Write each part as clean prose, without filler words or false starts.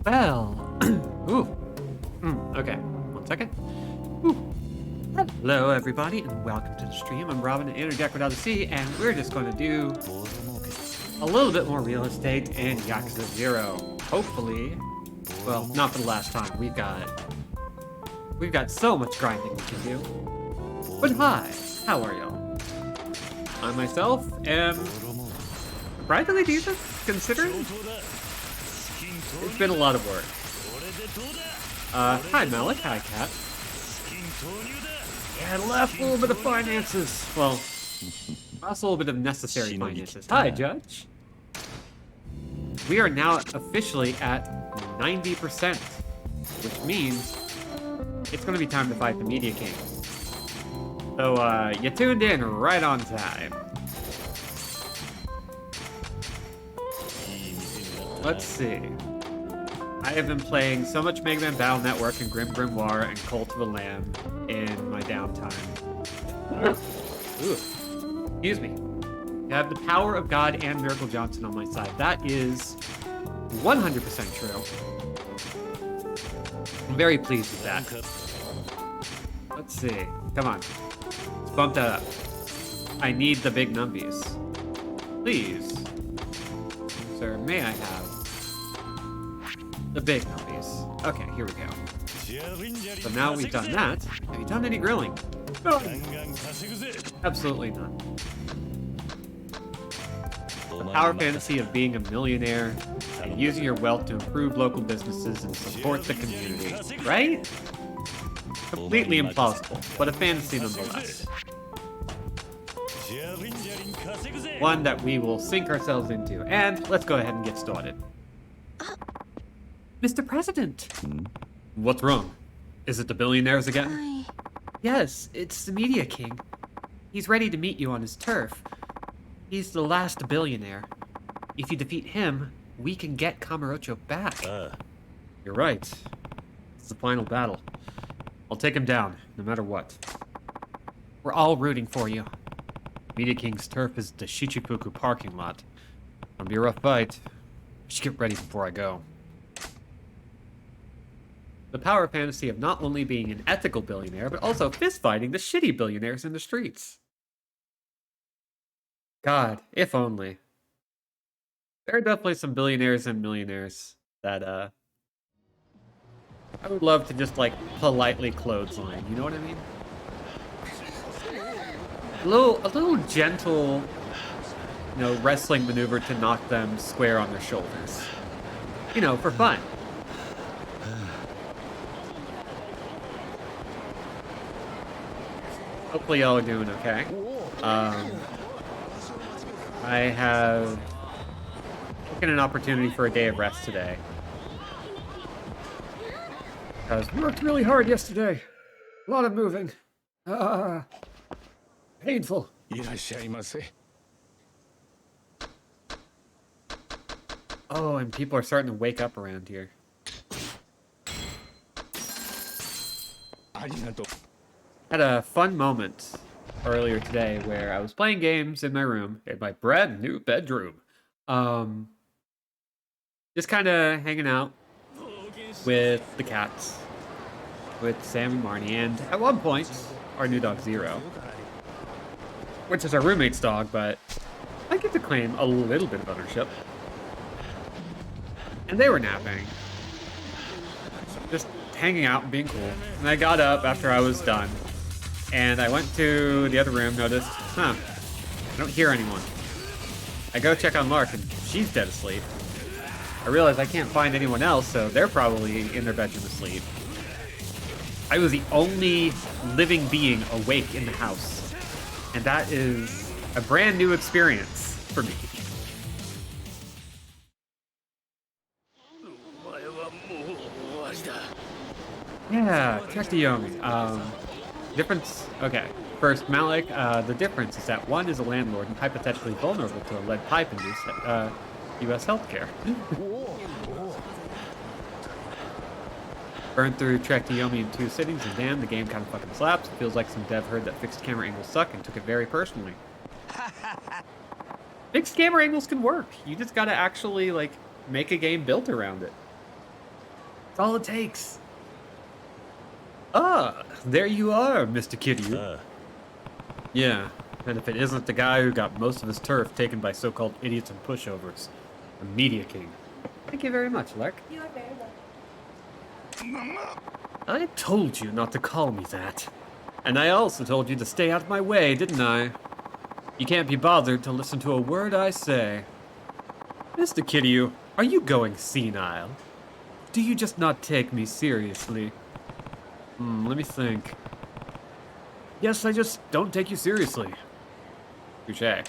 Well, ooh. Okay, 1 second. Ooh. Hello, everybody, and welcome to the stream. I'm Robin, an Interdeck Without a C, and we're just going to do a little bit more real estate in Yakuza 0. Hopefully, well, not for the last time. We've got so much grinding we can do. But hi, how are y'all? I myself am surprisingly decent, considering it's been a lot of work. Hi Malik, hi Kat. Yeah, left a little bit of finances. Well, also a little bit of necessary finances. Hi Judge. We are now officially at 90%, which means it's going to be time to fight the Media King. So, you tuned in right on time. Let's see. I have been playing so much Mega Man Battle Network and Grim Grimoire and Cult of the Lamb in my downtime. Ooh. Excuse me. I have the power of God and Miracle Johnson on my side. That is 100% true. I'm very pleased with that. Let's see. Come on. Let's bump that up. I need the big numbies. Please. Sir, may I have the big numbies? Okay, here we go. So now we've done that. Have you done any grilling? No. Absolutely not. The power fantasy of being a millionaire and using your wealth to improve local businesses and support the community, right? Completely implausible, but a fantasy nonetheless. One that we will sink ourselves into. And let's go ahead and get started. Mr. President! What's wrong? Is it the billionaires again? Yes, it's the Media King. He's ready to meet you on his turf. He's the last billionaire. If you defeat him, we can get Kamurocho back. You're right. It's the final battle. I'll take him down, no matter what. We're all rooting for you. Media King's turf is the Shichifuku parking lot. It'll be a rough fight. I should get ready before I go. The power fantasy of not only being an ethical billionaire, but also fist-fighting the shitty billionaires in the streets. God, if only. There are definitely some billionaires and millionaires that, I would love to just, like, politely clothesline, you know what I mean? A little gentle, you know, wrestling maneuver to knock them square on their shoulders. You know, for fun. Hopefully y'all are doing okay. I have taken an opportunity for a day of rest today. Because we worked really hard yesterday. A lot of moving. Painful. Oh, and people are starting to wake up around here. Had a fun moment earlier today where I was playing games in my room, in my brand new bedroom. Just kind of hanging out with the cats, with Sam and Marnie, and at one point, our new dog Zero, which is our roommate's dog, but I get to claim a little bit of ownership. And they were napping. Just hanging out and being cool. And I got up after I was done. And I went to the other room, noticed, I don't hear anyone. I go check on Lark, and she's dead asleep. I realize I can't find anyone else, so they're probably in their bedroom asleep. I was the only living being awake in the house. And that is a brand new experience for me. Yeah, Kakyomi. Difference, okay. First, Malik, the difference is that one is a landlord and hypothetically vulnerable to a lead pipe-induced U.S. healthcare. Burned through Tractiomi in 2 sittings, and damn, the game kind of fucking slaps. It feels like some dev heard that fixed camera angles suck and took it very personally. Fixed camera angles can work. You just gotta actually, like, make a game built around it. That's all it takes. Ah, there you are, Mr. Kiryu. Yeah, and if it isn't the guy who got most of his turf taken by so-called idiots and pushovers, the Media King. Thank you very much, Lark. You are very welcome. I told you not to call me that. And I also told you to stay out of my way, didn't I? You can't be bothered to listen to a word I say. Mr. Kiryu, are you going senile? Do you just not take me seriously? Let me think. Yes, I just don't take you seriously. Touché.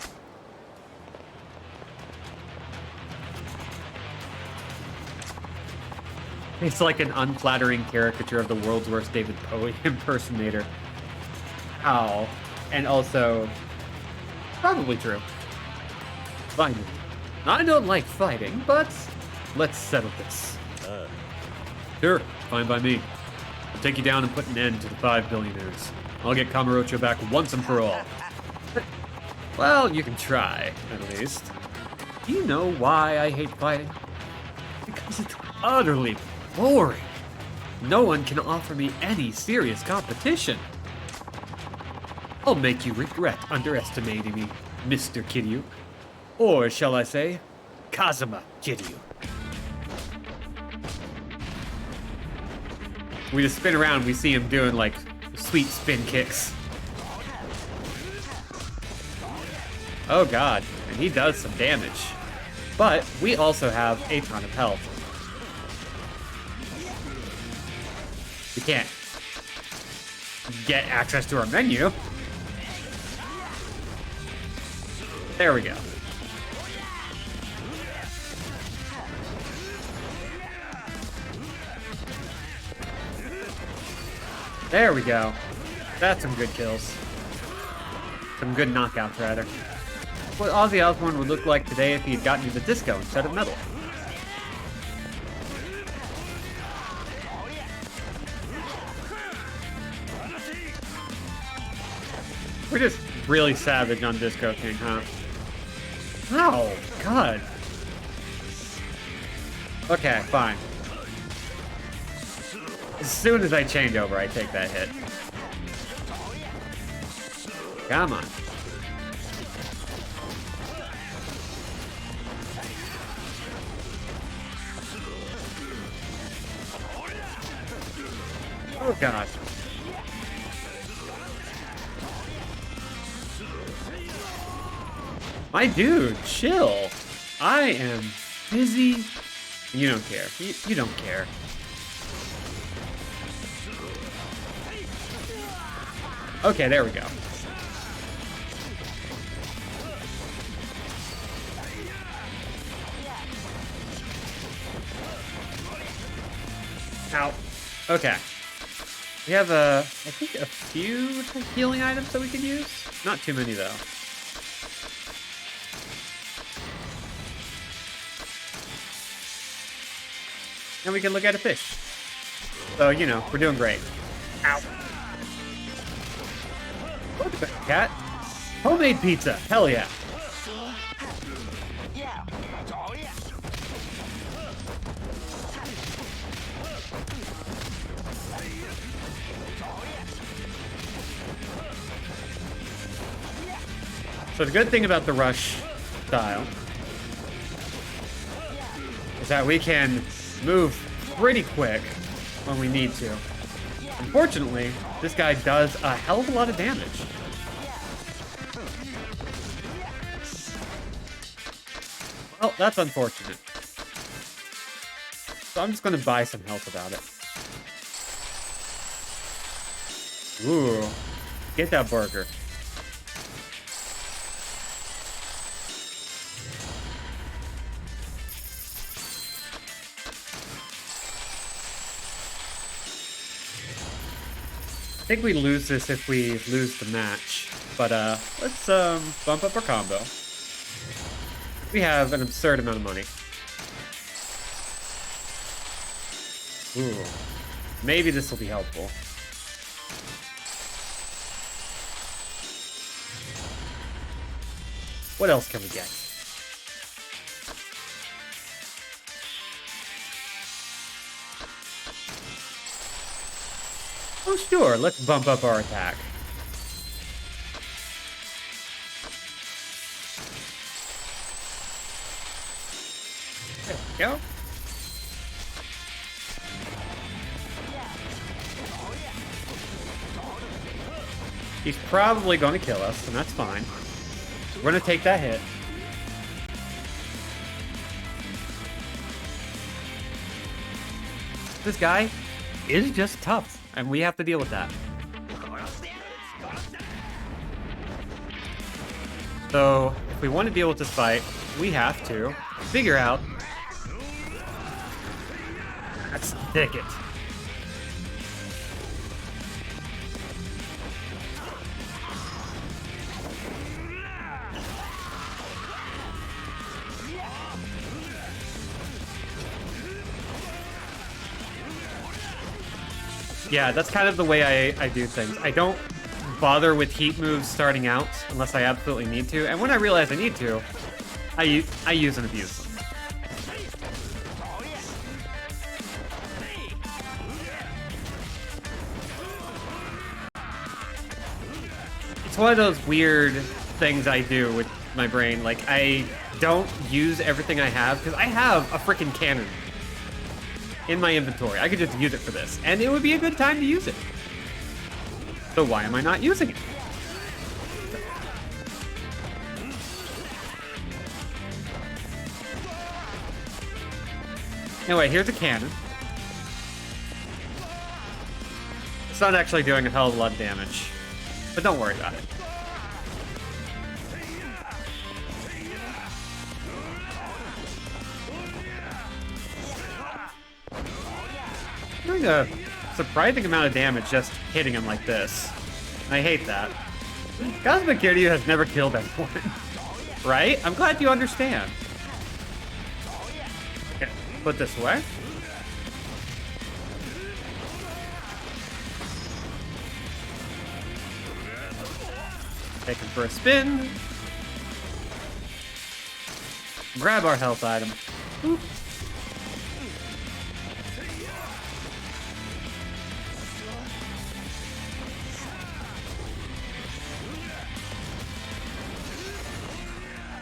It's like an unflattering caricature of the world's worst David Bowie impersonator. Ow. And also, probably true. Finally. I don't like fighting, but let's settle this. Sure, fine by me. I'll take you down and put an end to the 5 billionaires. I'll get Kamurocho back once and for all. Well, you can try, at least. Do you know why I hate fighting? Because it's utterly boring. No one can offer me any serious competition. I'll make you regret underestimating me, Mr. Kiryu. Or shall I say, Kazuma Kiryu. We just spin around, we see him doing like sweet spin kicks. Oh god, and he does some damage. But we also have a ton of health. We can't get access to our menu. There we go. There we go. That's some good kills. Some good knockouts, rather. What Ozzy Osbourne would look like today if he had gotten into disco instead of metal. We're just really savage on Disco King, huh? Oh, God. Okay, fine. As soon as I change over, I take that hit. Come on. Oh, gosh. My dude, chill. I am busy. You don't care. You don't care. Okay, there we go. Ow. Okay. We have I think a few healing items that we can use. Not too many though. And we can look at a fish. So, you know, we're doing great. Ow. Look at that cat. Homemade pizza. Hell yeah. So the good thing about the rush style is that we can move pretty quick when we need to. Unfortunately, this guy does a hell of a lot of damage. Well, that's unfortunate. So I'm just going to buy some health about it. Ooh, get that burger. I think we lose this if we lose the match, but let's bump up our combo. We have an absurd amount of money. Ooh, maybe this will be helpful. What else can we get? Oh, sure, let's bump up our attack. There we go. He's probably going to kill us, and that's fine. We're going to take that hit. This guy is just tough, and we have to deal with that. So, if we want to deal with this fight, we have to figure out... Let's take it. Yeah, that's kind of the way I do things. I don't bother with heat moves starting out unless I absolutely need to. And when I realize I need to, I use and abuse them. It's one of those weird things I do with my brain. Like, I don't use everything I have because I have a freaking cannon in my inventory. I could just use it for this, and it would be a good time to use it. So why am I not using it? Anyway, here's a cannon. It's not actually doing a hell of a lot of damage, but don't worry about it. Doing a surprising amount of damage just hitting him like this. And I hate that. Cosmic Kiryu has never killed anyone. Right? I'm glad you understand. Okay, put this away. Take him for a spin. Grab our health item. Oop.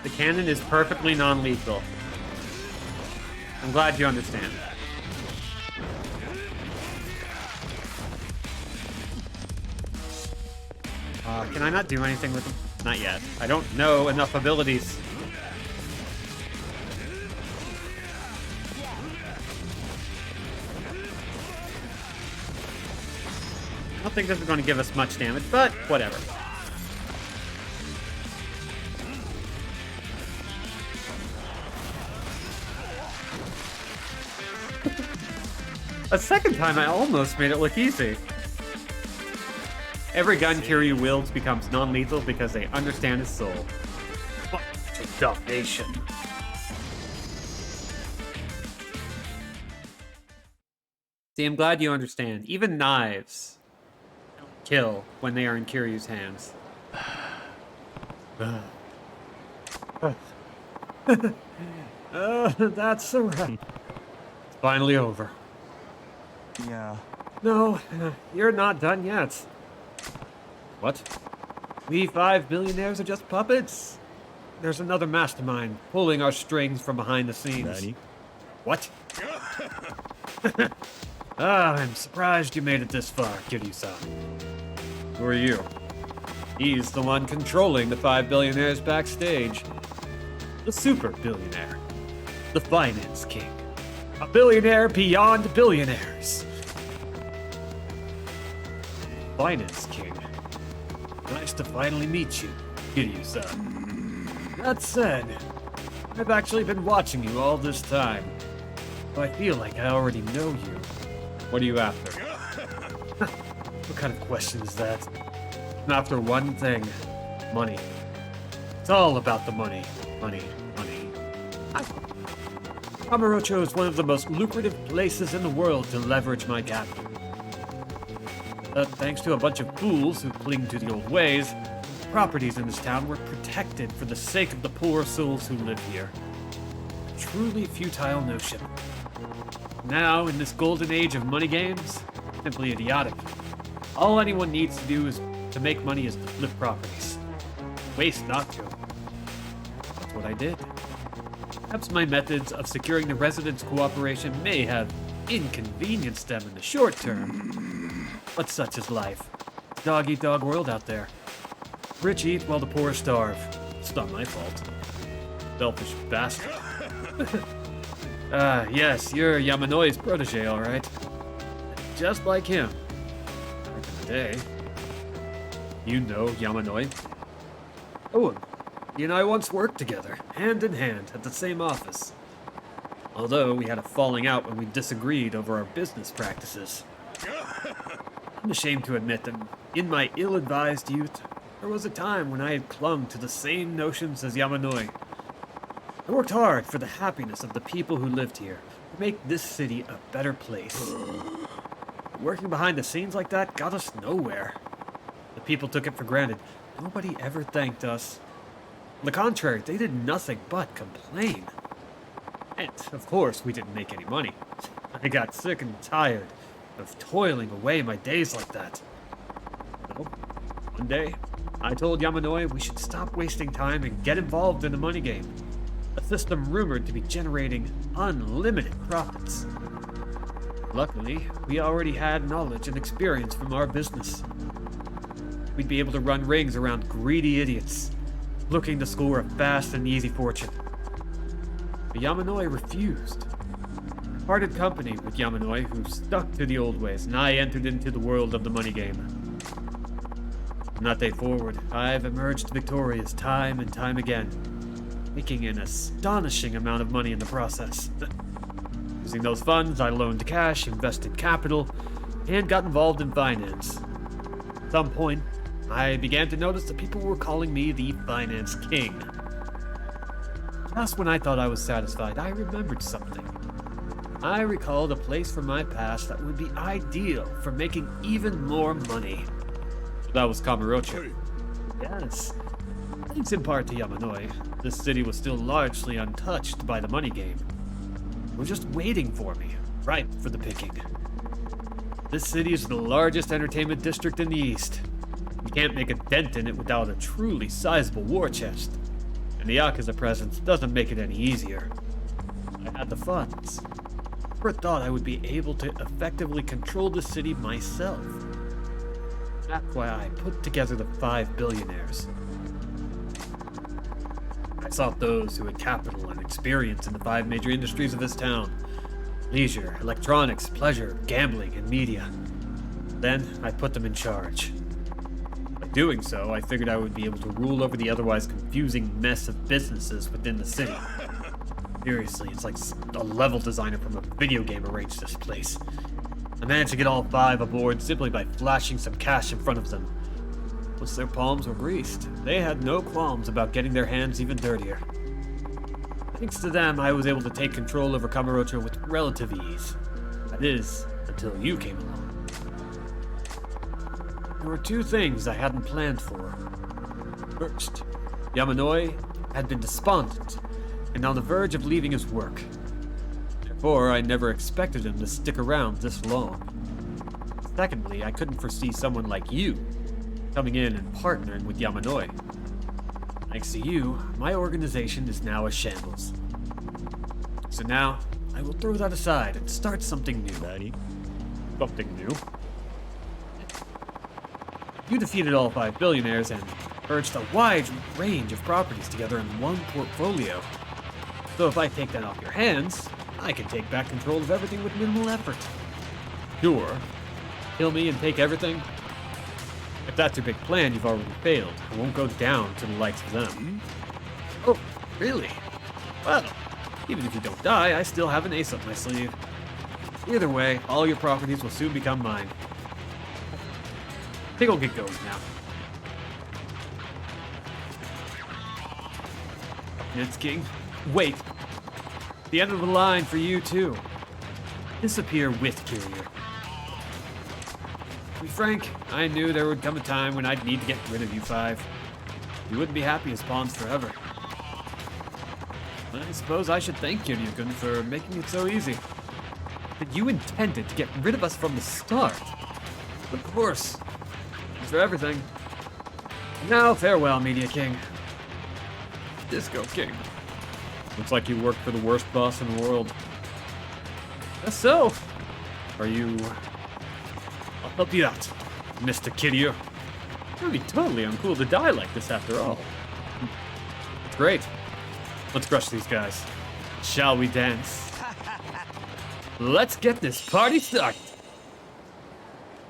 The cannon is perfectly non-lethal. I'm glad you understand. Can I not do anything with him? Not yet. I don't know enough abilities. I don't think this is going to give us much damage, but whatever. A second time, I almost made it look easy. Every gun Kiryu wields becomes non-lethal because they understand his soul. What a domination. See, I'm glad you understand. Even knives don't kill when they are in Kiryu's hands. That's so right. It's finally over. Yeah. No, you're not done yet. What? We 5 billionaires are just puppets. There's another mastermind pulling our strings from behind the scenes. Nani? What? I'm surprised you made it this far, Kiryu-san. Who are you? He's the one controlling the 5 billionaires backstage. The super billionaire. The finance king. A billionaire beyond billionaires. Finance king. Nice to finally meet you, Kiryu-san. That said, I've actually been watching you all this time. So I feel like I already know you. What are you after? What kind of question is that? I'm after one thing. Money. It's all about the money. Money. Money. Kamurocho is one of the most lucrative places in the world to leverage my capital. But thanks to a bunch of fools who cling to the old ways, properties in this town were protected for the sake of the poor souls who live here. A truly futile notion. Now, in this golden age of money games, simply idiotic. All anyone needs to do is to make money is to flip properties. Waste not to. That's what I did. Perhaps my methods of securing the residents' cooperation may have inconvenienced them in the short term, but such is life. Dog-eat-dog world out there. Rich eat while the poor starve. It's not my fault. Selfish bastard. Yes, you're Yamanoi's protege, all right. Just like him. Back in the day. You know Yamanoi? Oh, he and I once worked together, hand in hand, at the same office. Although we had a falling out when we disagreed over our business practices. I'm ashamed to admit that in my ill-advised youth, there was a time when I had clung to the same notions as Yamanoi. I worked hard for the happiness of the people who lived here, to make this city a better place. Working behind the scenes like that got us nowhere. The people took it for granted. Nobody ever thanked us. On the contrary, they did nothing but complain. And, of course, we didn't make any money. I got sick and tired of toiling away my days like that. So, one day, I told Yamanoi we should stop wasting time and get involved in the money game. A system rumored to be generating unlimited profits. Luckily, we already had knowledge and experience from our business. We'd be able to run rings around greedy idiots, looking to score a fast and easy fortune. But Yamanoi refused. I parted company with Yamanoi, who stuck to the old ways, and I entered into the world of the money game. From that day forward, I've emerged victorious time and time again, making an astonishing amount of money in the process. Using those funds, I loaned cash, invested capital, and got involved in finance. At some point, I began to notice that people were calling me the Finance King. Just when I thought I was satisfied, I remembered something. I recalled a place from my past that would be ideal for making even more money. That was Kamurocho. Yes. Thanks in part to Yamanoi, this city was still largely untouched by the money game. It was just waiting for me, ripe for the picking. This city is the largest entertainment district in the East. You can't make a dent in it without a truly sizable war chest. And the Yakuza presence doesn't make it any easier. I had the funds. Never thought I would be able to effectively control the city myself. That's why I put together the 5 billionaires. I sought those who had capital and experience in the 5 major industries of this town. Leisure, electronics, pleasure, gambling, and media. Then I put them in charge. By doing so, I figured I would be able to rule over the otherwise confusing mess of businesses within the city. Seriously, it's like a level designer from a video game arranged this place. I managed to get all 5 aboard simply by flashing some cash in front of them. Once their palms were greased, they had no qualms about getting their hands even dirtier. Thanks to them, I was able to take control over Kamurocho with relative ease. That is, until you came along. There were 2 things I hadn't planned for. First, Yamanoi had been despondent and on the verge of leaving his work. Therefore, I never expected him to stick around this long. Secondly, I couldn't foresee someone like you coming in and partnering with Yamanoi. Thanks to you, my organization is now a shambles. So now, I will throw that aside and start something new. Something new? You defeated all 5 billionaires and merged a wide range of properties together in one portfolio. So if I take that off your hands, I can take back control of everything with minimal effort. Sure. Kill me and take everything? If that's your big plan, you've already failed. I won't go down to the likes of them. Oh, really? Well, even if you don't die, I still have an ace up my sleeve. Either way, all your properties will soon become mine. I think I'll get going now. It's King. Wait. The end of the line for you, too. Disappear with Kiryu. To be frank, I knew there would come a time when I'd need to get rid of you 5. You wouldn't be happy as pawns forever. I suppose I should thank Kiryu-kun for making it so easy. But you intended to get rid of us from the start. Of course, Thanks for everything. Now, farewell, Media King. Disco King. Looks like you work for the worst boss in the world. Guess so. Are you... I'll help you out, Mr. Kiryu. It would be totally uncool to die like this after all. It's great. Let's crush these guys. Shall we dance? Let's get this party started.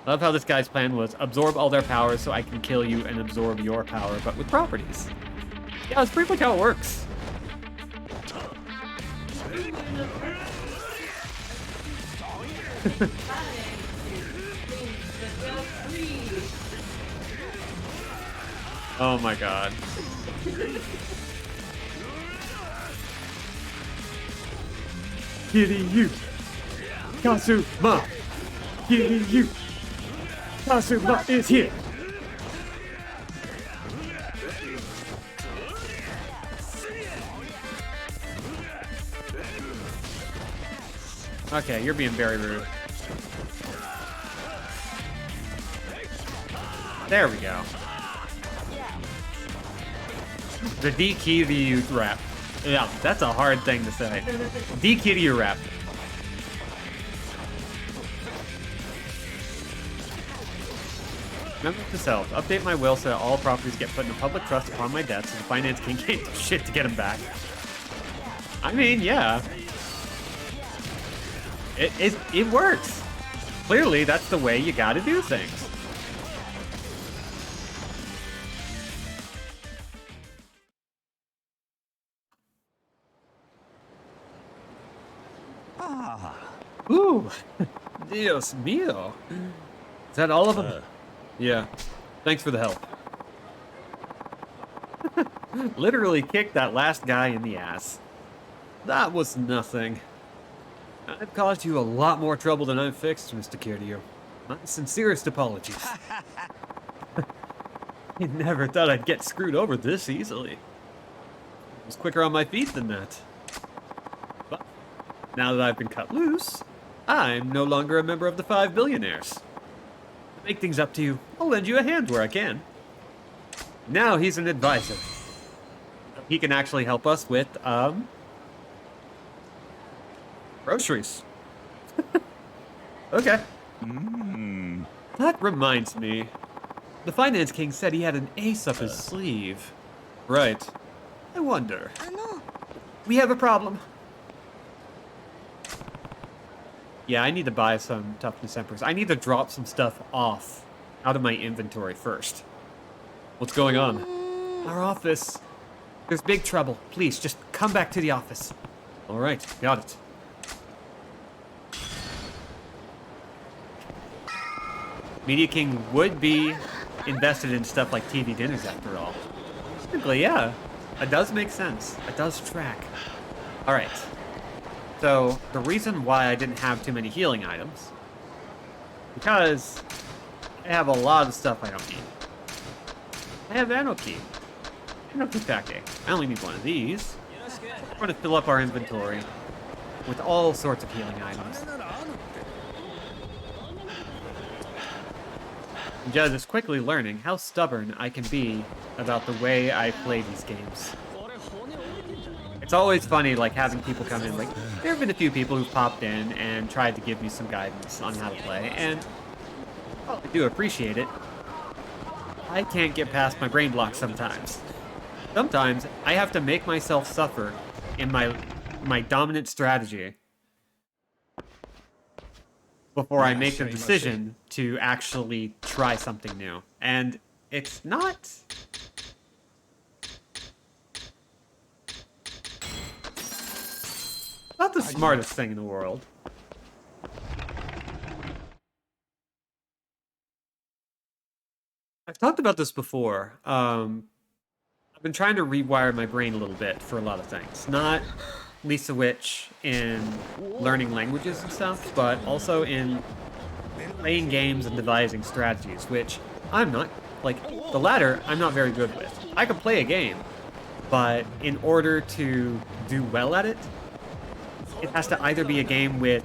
I love how this guy's plan was absorb all their powers so I can kill you and absorb your power, but with properties. Yeah, that's pretty much how it works. Oh my god. Kiryu! Kazuma! Kiryu! Kazuma is here! Okay, you're being very rude. There we go. The D-Kiryu rap. Yeah, that's a hard thing to say. D-Kiryu rap. Remember to self. Update my will so that all properties get put in a public trust upon my death so the finance king can't do shit to get them back. I mean, yeah. It works. Clearly, that's the way you gotta do things. Ooh, Dios mío. Is that all of them? Yeah. Thanks for the help. Literally kicked that last guy in the ass. That was nothing. I've caused you a lot more trouble than I've fixed, Mr. Kiryu. My sincerest apologies. I never thought I'd get screwed over this easily. I was quicker on my feet than that. But now that I've been cut loose, I'm no longer a member of the 5 billionaires. To make things up to you, I'll lend you a hand where I can. Now he's an advisor. He can actually help us with, groceries. Okay. That reminds me. The Finance King said he had an ace up his sleeve. Right. I wonder. We have a problem. Yeah, I need to buy some toughness emperors. I need to drop some stuff off out of my inventory first. What's going on? Our office. There's big trouble. Please, just come back to the office. All right, got it. Media King would be invested in stuff like TV dinners after all. Technically, yeah. It does make sense. It does track. All right. So, the reason why I didn't have too many healing items, because I have a lot of stuff I don't need. I have Anarchy. Anarchy Packet. I only need one of these. We're going to fill up our inventory with all sorts of healing items. Judge is quickly learning how stubborn I can be about the way I play these games. It's always funny, like, having people come in, like, there have been a few people who've popped in and tried to give me some guidance on how to play, and while I do appreciate it, I can't get past my brain block sometimes. Sometimes I have to make myself suffer in my dominant strategy before I make the decision to actually try something new. And it's not the smartest thing in the world. I've talked about this before. I've been trying to rewire my brain a little bit for a lot of things. Not least of which in learning languages and stuff, but also in playing games and devising strategies, which I'm not, like, the latter, I'm not very good with. I can play a game, but in order to do well at it, it has to either be a game with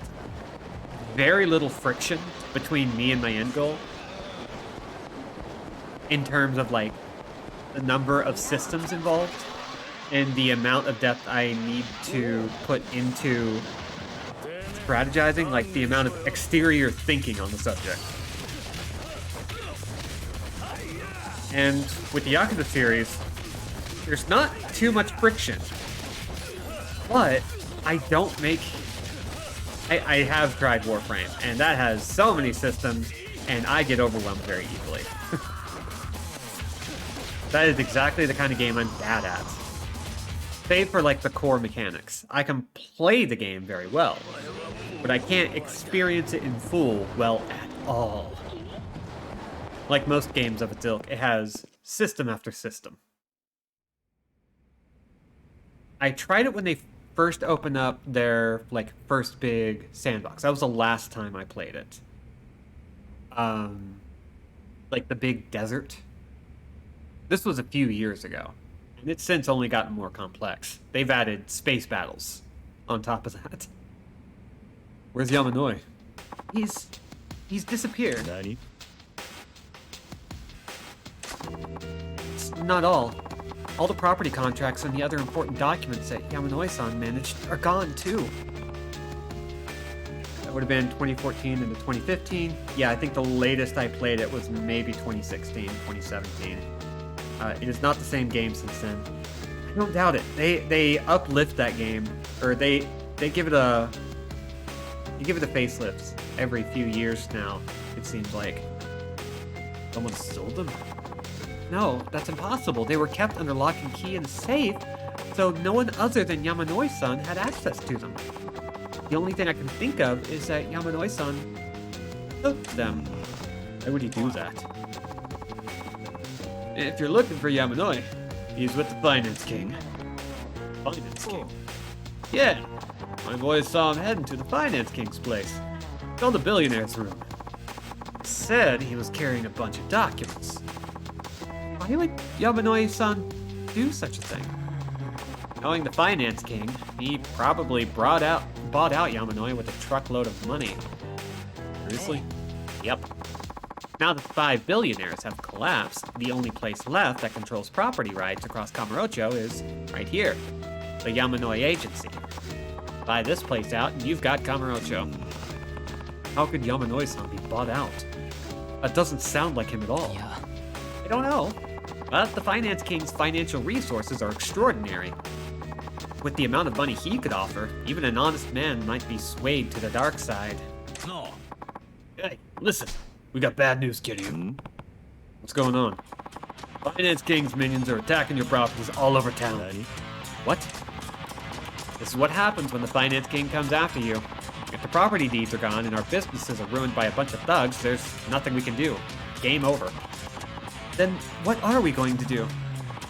very little friction between me and my end goal, in terms of like the number of systems involved and the amount of depth I need to put into strategizing, like the amount of exterior thinking on the subject. And with the Yakuza series, there's not too much friction, but I don't make... I have tried Warframe, and that has so many systems, and I get overwhelmed very easily. That is exactly the kind of game I'm bad at. Save for, like, the core mechanics. I can play the game very well, but I can't experience it in full well at all. Like most games of its ilk, it has system after system. I tried it when they first opened up their, like, first big sandbox. That was the last time I played it. Like, the big desert. This was a few years ago, and it's since only gotten more complex. They've added space battles on top of that. Where's Yamanoi? He's disappeared. Nani? It's not all. All the property contracts and the other important documents that Yamanoi-san managed are gone, too. That would have been 2014 into 2015. Yeah, I think the latest I played it was maybe 2016, 2017. It is not the same game since then. I don't doubt it. They uplift that game, or they give it a... They give it a facelift every few years now, it seems like. Someone stole them? No, that's impossible. They were kept under lock and key in a safe, so no one other than Yamanoi-san had access to them. The only thing I can think of is that Yamanoi-san took them. Why would he do that? If you're looking for Yamanoi, he's with the Finance King. Finance King? Yeah, my boys saw him heading to the Finance King's place. Called the billionaire's room. Said he was carrying a bunch of documents. Why would Yamanoi-san do such a thing? Knowing the Finance King, he probably bought out Yamanoi with a truckload of money. Seriously? Yep. Now that the 5 billionaires have collapsed, the only place left that controls property rights across Kamurocho is right here, the Yamanoi Agency. Buy this place out and you've got Kamurocho. How could Yamanoi-san be bought out? That doesn't sound like him at all. Yeah. I don't know. But the Finance King's financial resources are extraordinary. With the amount of money he could offer, even an honest man might be swayed to the dark side. No. Hey, listen. We got bad news, Kiryu. What's going on? Finance King's minions are attacking your properties all over town. Nani? What? This is what happens when the Finance King comes after you. If the property deeds are gone and our businesses are ruined by a bunch of thugs, there's nothing we can do. Game over. Then what are we going to do?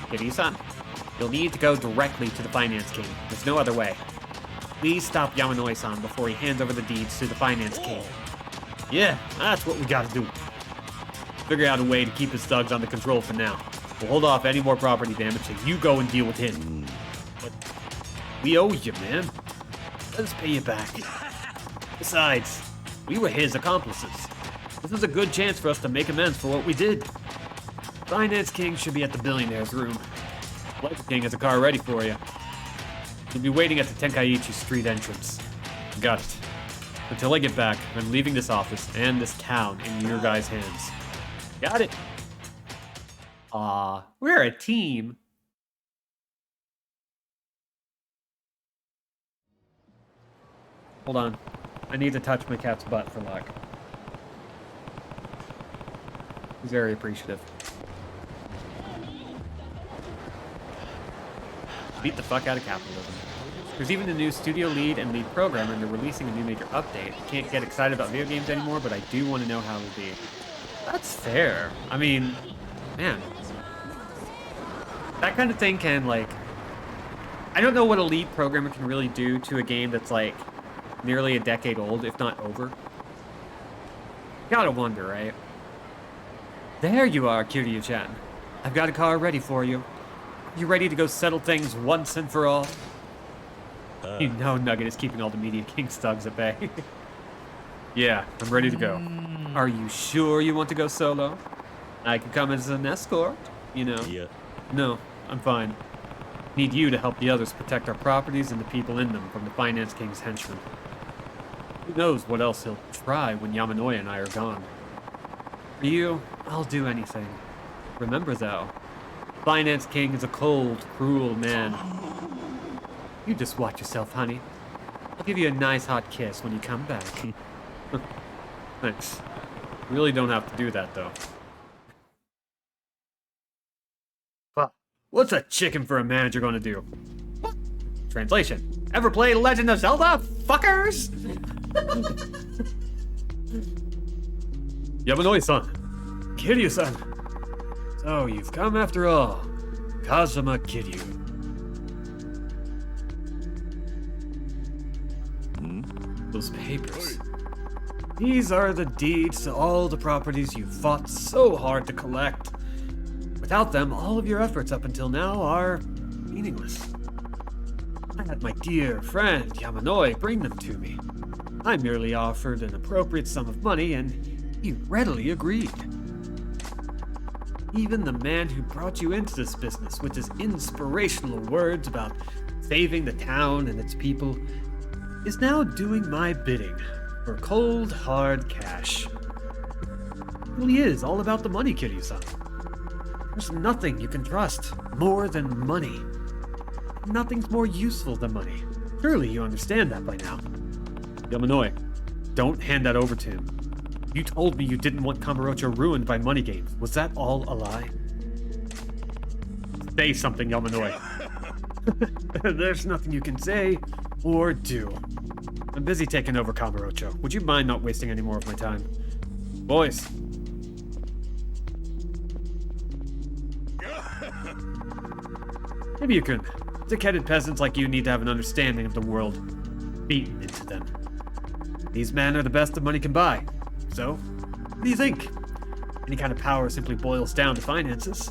Kiryu-san, you'll need to go directly to the Finance King. There's no other way. Please stop Yamanoi-san before he hands over the deeds to the Finance King. Yeah, that's what we gotta do. Figure out a way to keep his thugs under control for now. We'll hold off any more property damage so you go and deal with him. But we owe you, man. Let us pay you back. Besides, we were his accomplices. This is a good chance for us to make amends for what we did. Finance King should be at the billionaire's room. Life King has a car ready for you. He'll be waiting at the Tenkaichi Street entrance. Got it. Until I get back, I'm leaving this office and this town in your guys' hands. Got it. We're a team. Hold on. I need to touch my cat's butt for luck. He's very appreciative. Beat the fuck out of capitalism. There's even a new studio lead and lead programmer, and they're releasing a new major update. Can't get excited about video games anymore, but I do want to know how it'll be. That's fair. I mean, man. That kind of thing can, like... I don't know what a lead programmer can really do to a game that's, like, nearly a decade old, if not over. Gotta wonder, right? There you are, Kiryu-chan. I've got a car ready for you. You ready to go settle things once and for all? You know Nugget is keeping all the Media King's thugs at bay. Yeah, I'm ready to go. Are you sure you want to go solo? I could come as an escort, you know. Yeah. No, I'm fine. Need you to help the others protect our properties and the people in them from the Finance King's henchmen. Who knows what else he'll try when Yamanoi and I are gone. For you, I'll do anything. Remember, though, Finance King is a cold, cruel man. You just watch yourself, honey. I'll give you a nice hot kiss when you come back. Thanks. You really don't have to do that, though. What's a chicken for a manager gonna do? What? Translation. Ever play Legend of Zelda, fuckers? Yamanoi-san. Kiryu-san. So, you've come after all. Kazuma Kiryu. Those papers. These are the deeds to all the properties you fought so hard to collect. Without them, all of your efforts up until now are meaningless. I had my dear friend Yamanoi bring them to me. I merely offered an appropriate sum of money, and he readily agreed. Even the man who brought you into this business with his inspirational words about saving the town and its people is now doing my bidding for cold, hard cash. It really is all about the money, Kiryu-san. There's nothing you can trust more than money. Nothing's more useful than money. Surely you understand that by now. Yamanoi, don't hand that over to him. You told me you didn't want Kamurocho ruined by money games. Was that all a lie? Say something, Yamanoi. There's nothing you can say or do. I'm busy taking over Kamurocho. Would you mind not wasting any more of my time? Boys. Maybe you could. Thick-headed peasants like you need to have an understanding of the world beaten into them. These men are the best that money can buy. So, what do you think? Any kind of power simply boils down to finances.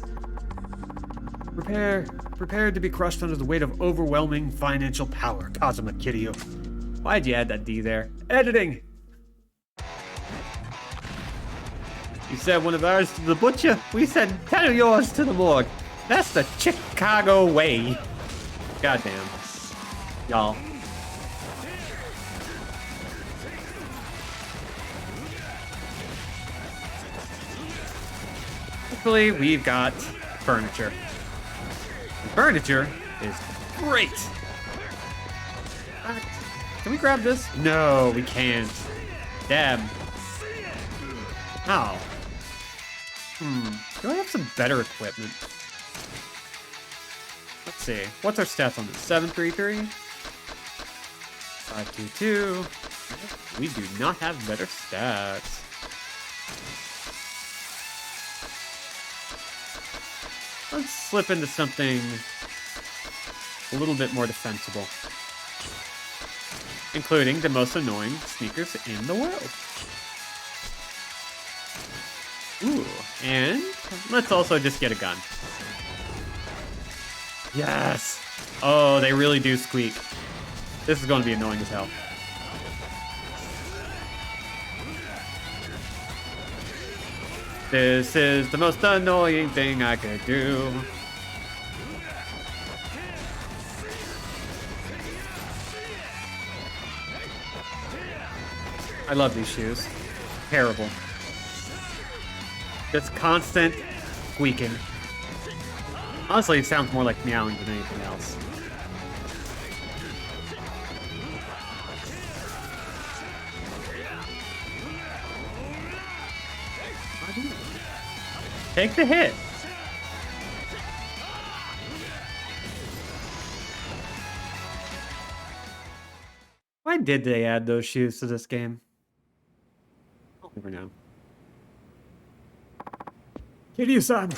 Prepared to be crushed under the weight of overwhelming financial power, Kazuma Kiryu. Why'd you add that D there? Editing! You said one of ours to the butcher. We said 10 of yours to the morgue. That's the Chicago way. Goddamn. Y'all. Hopefully we've got furniture. The furniture is great. Can we grab this? No, we can't. Damn. How? Do I have some better equipment? Let's see. What's our stats on this? 733? 522. We do not have better stats. Let's slip into something a little bit more defensible. Including the most annoying sneakers in the world. Ooh, and let's also just get a gun. Yes! Oh, they really do squeak. This is going to be annoying as hell. This is the most annoying thing I could do. I love these shoes. Terrible. Just constant squeaking. Honestly, it sounds more like meowing than anything else. Take the hit. Why did they add those shoes to this game? I'll never know. Kiryu-san!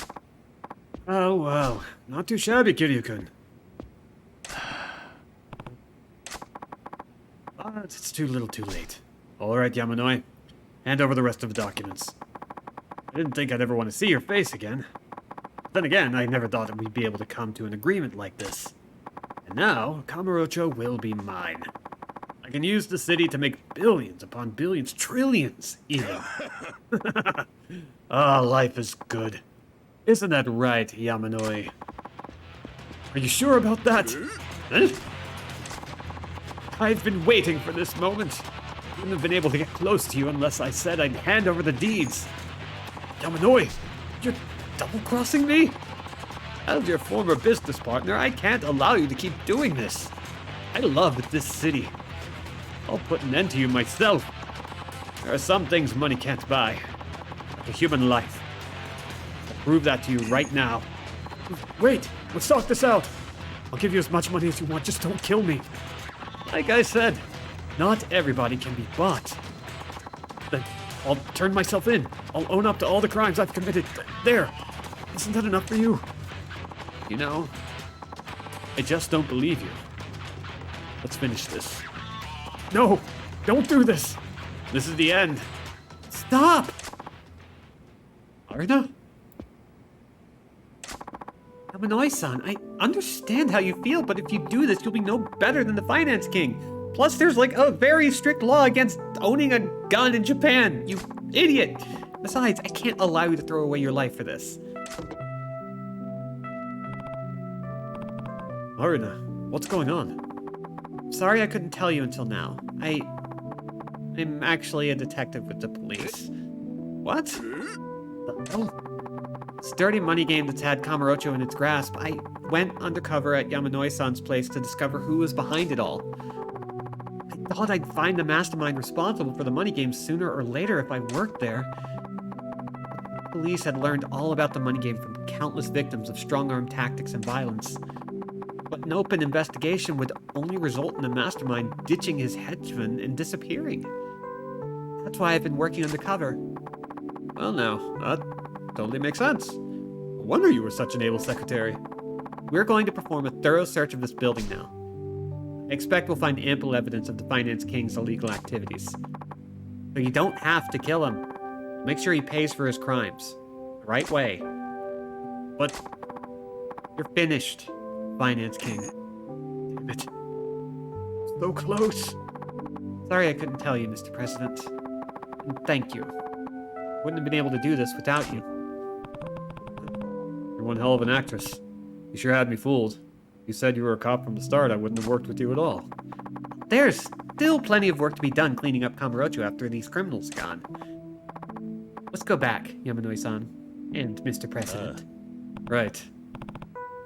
Oh, wow. Not too shabby, Kiryu-kun. But it's too little too late. Alright, Yamanoi. Hand over the rest of the documents. I didn't think I'd ever want to see your face again. Then again, I never thought that we'd be able to come to an agreement like this. And now, Kamurocho will be mine. I can use the city to make billions upon billions, trillions, even. Ah, life is good. Isn't that right, Yamanoi? Are you sure about that? Huh? I've been waiting for this moment. I wouldn't have been able to get close to you unless I said I'd hand over the deeds. Yamanoi, you're double-crossing me? As your former business partner, I can't allow you to keep doing this. I love this city. I'll put an end to you myself. There are some things money can't buy, like a human life. I'll prove that to you right now. Wait, let's talk this out. I'll give you as much money as you want, just don't kill me. Like I said, not everybody can be bought. Then I'll turn myself in. I'll own up to all the crimes I've committed. There. Isn't that enough for you? You know, I just don't believe you. Let's finish this. No, don't do this. This is the end. Stop! Arna? Yamanoi-san, I understand how you feel, but if you do this, you'll be no better than the finance king. Plus, there's like a very strict law against owning a gun in Japan, you idiot. Besides, I can't allow you to throw away your life for this. Aruna, what's going on? Sorry I couldn't tell you until now. I'm actually a detective with the police. What? The hell? This dirty money game that's had Kamurocho in its grasp. I went undercover at Yamanoi-san's place to discover who was behind it all. I thought I'd find the mastermind responsible for the money game sooner or later if I worked there. The police had learned all about the money game from countless victims of strong-arm tactics and violence. But an open investigation would only result in the mastermind ditching his henchmen and disappearing. That's why I've been working undercover. Well, now, that totally makes sense. No wonder you were such an able secretary. We're going to perform a thorough search of this building now. I expect we'll find ample evidence of the Finance King's illegal activities. So you don't have to kill him. Make sure he pays for his crimes. The right way. But you're finished, Finance King. Damn it. So close. Sorry I couldn't tell you, Mr. President. And thank you. Wouldn't have been able to do this without you. You're one hell of an actress. You sure had me fooled. You said you were a cop from the start, I wouldn't have worked with you at all. There's still plenty of work to be done cleaning up Kamurocho after these criminals are gone. Let's go back, Yamanoi-san. And Mr. President. Right.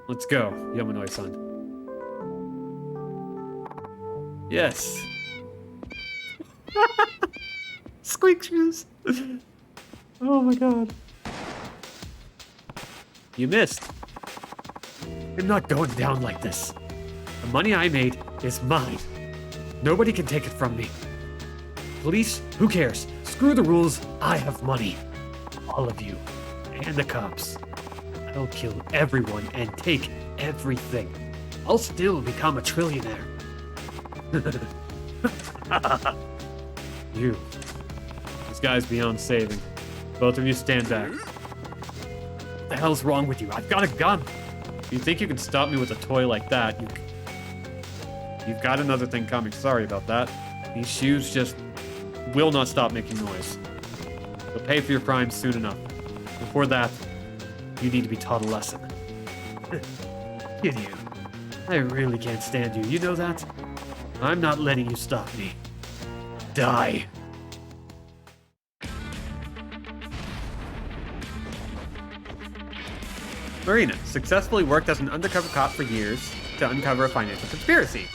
Let's go, Yamanoi-san. Yes. Squeak shoes. Oh my god. You missed. I'm not going down like this. The money I made is mine. Nobody can take it from me. Police, who cares? Screw the rules, I have money. All of you. And the cops. I'll kill everyone and take everything. I'll still become a trillionaire. You. This guy's beyond saving. Both of you stand back. What the hell's wrong with you? I've got a gun. You think you can stop me with a toy like that? You've got another thing coming. Sorry about that. These shoes just will not stop making noise. You'll pay for your crimes soon enough. Before that, you need to be taught a lesson. Idiot. I really can't stand you. You know that? I'm not letting you stop me. Die. Marina successfully worked as an undercover cop for years to uncover a financial conspiracy.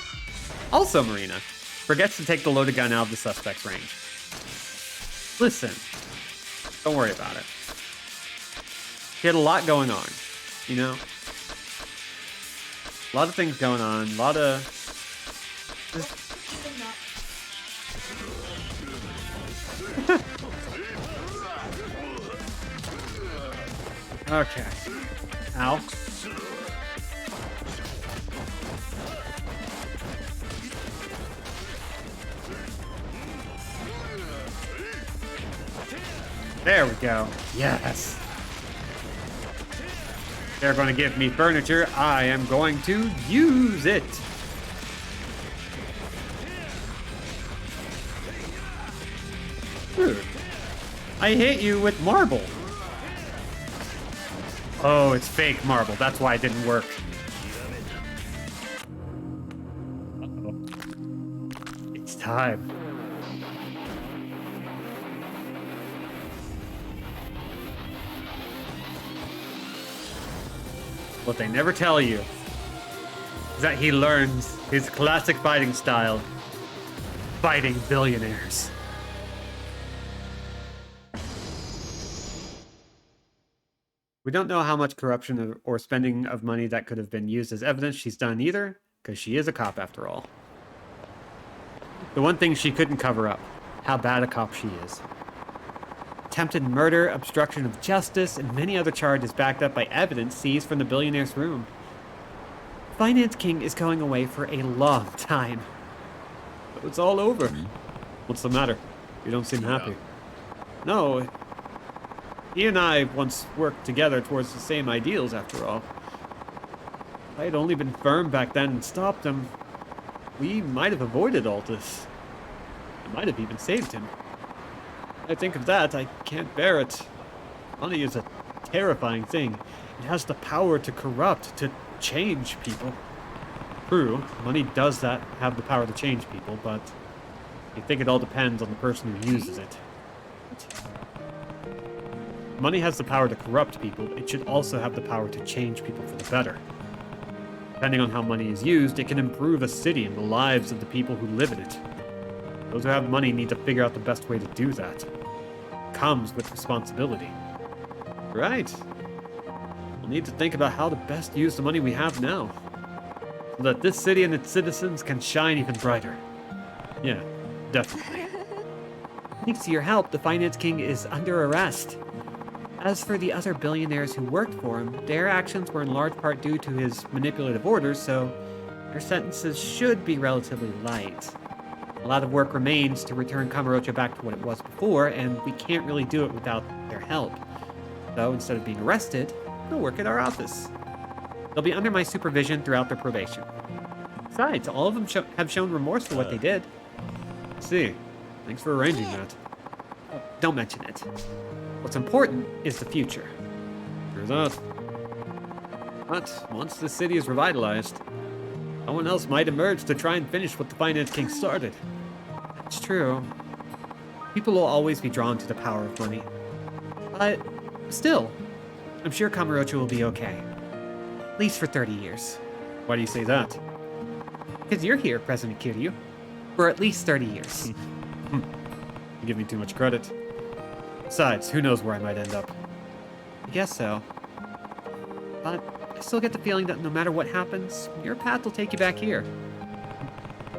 Also, Marina forgets to take the loaded gun out of the suspect's range. Listen, don't worry about it. She had a lot going on, you know? A lot of things going on, a lot of... Okay. Ow. There we go. Yes. They're going to give me furniture. I am going to use it. Dude, I hit you with marble. Oh, it's fake marble. That's why it didn't work. Uh-oh. It's time. What they never tell you is that he learns his classic fighting style, fighting billionaires. We don't know how much corruption or spending of money that could have been used as evidence she's done either, because she is a cop after all. The one thing she couldn't cover up, how bad a cop she is. Attempted murder, obstruction of justice, and many other charges backed up by evidence seized from the billionaire's room. Finance King is going away for a long time. So it's all over. What's the matter? You don't seem happy. No. He and I once worked together towards the same ideals, after all. If I had only been firm back then and stopped him, we might have avoided all this. I might have even saved him. When I think of that, I can't bear it. Money is a terrifying thing. It has the power to corrupt, to change people. True, money does have the power to change people, but I think it all depends on the person who uses it. Money has the power to corrupt people, it should also have the power to change people for the better. Depending on how money is used, it can improve a city and the lives of the people who live in it. Those who have money need to figure out the best way to do that. It comes with responsibility. Right. We'll need to think about how to best use the money we have now, so that this city and its citizens can shine even brighter. Yeah, definitely. Thanks to your help, the Finance King is under arrest. As for the other billionaires who worked for him, their actions were in large part due to his manipulative orders, so their sentences should be relatively light. A lot of work remains to return Kamurocho back to what it was before, and we can't really do it without their help. So instead of being arrested, they'll work at our office. They'll be under my supervision throughout their probation. Besides, all of them have shown remorse for what they did. See, thanks for arranging that. Oh, don't mention it. What's important is the future. Sure that. But once the city is revitalized, someone else might emerge to try and finish what the Finance King started. That's true. People will always be drawn to the power of money. But still, I'm sure Kamurocho will be okay. At least for 30 years. Why do you say that? Because you're here, President Kiryu. For at least 30 years. You give me too much credit. Besides, who knows where I might end up. I guess so. But I still get the feeling that no matter what happens, your path will take you back here.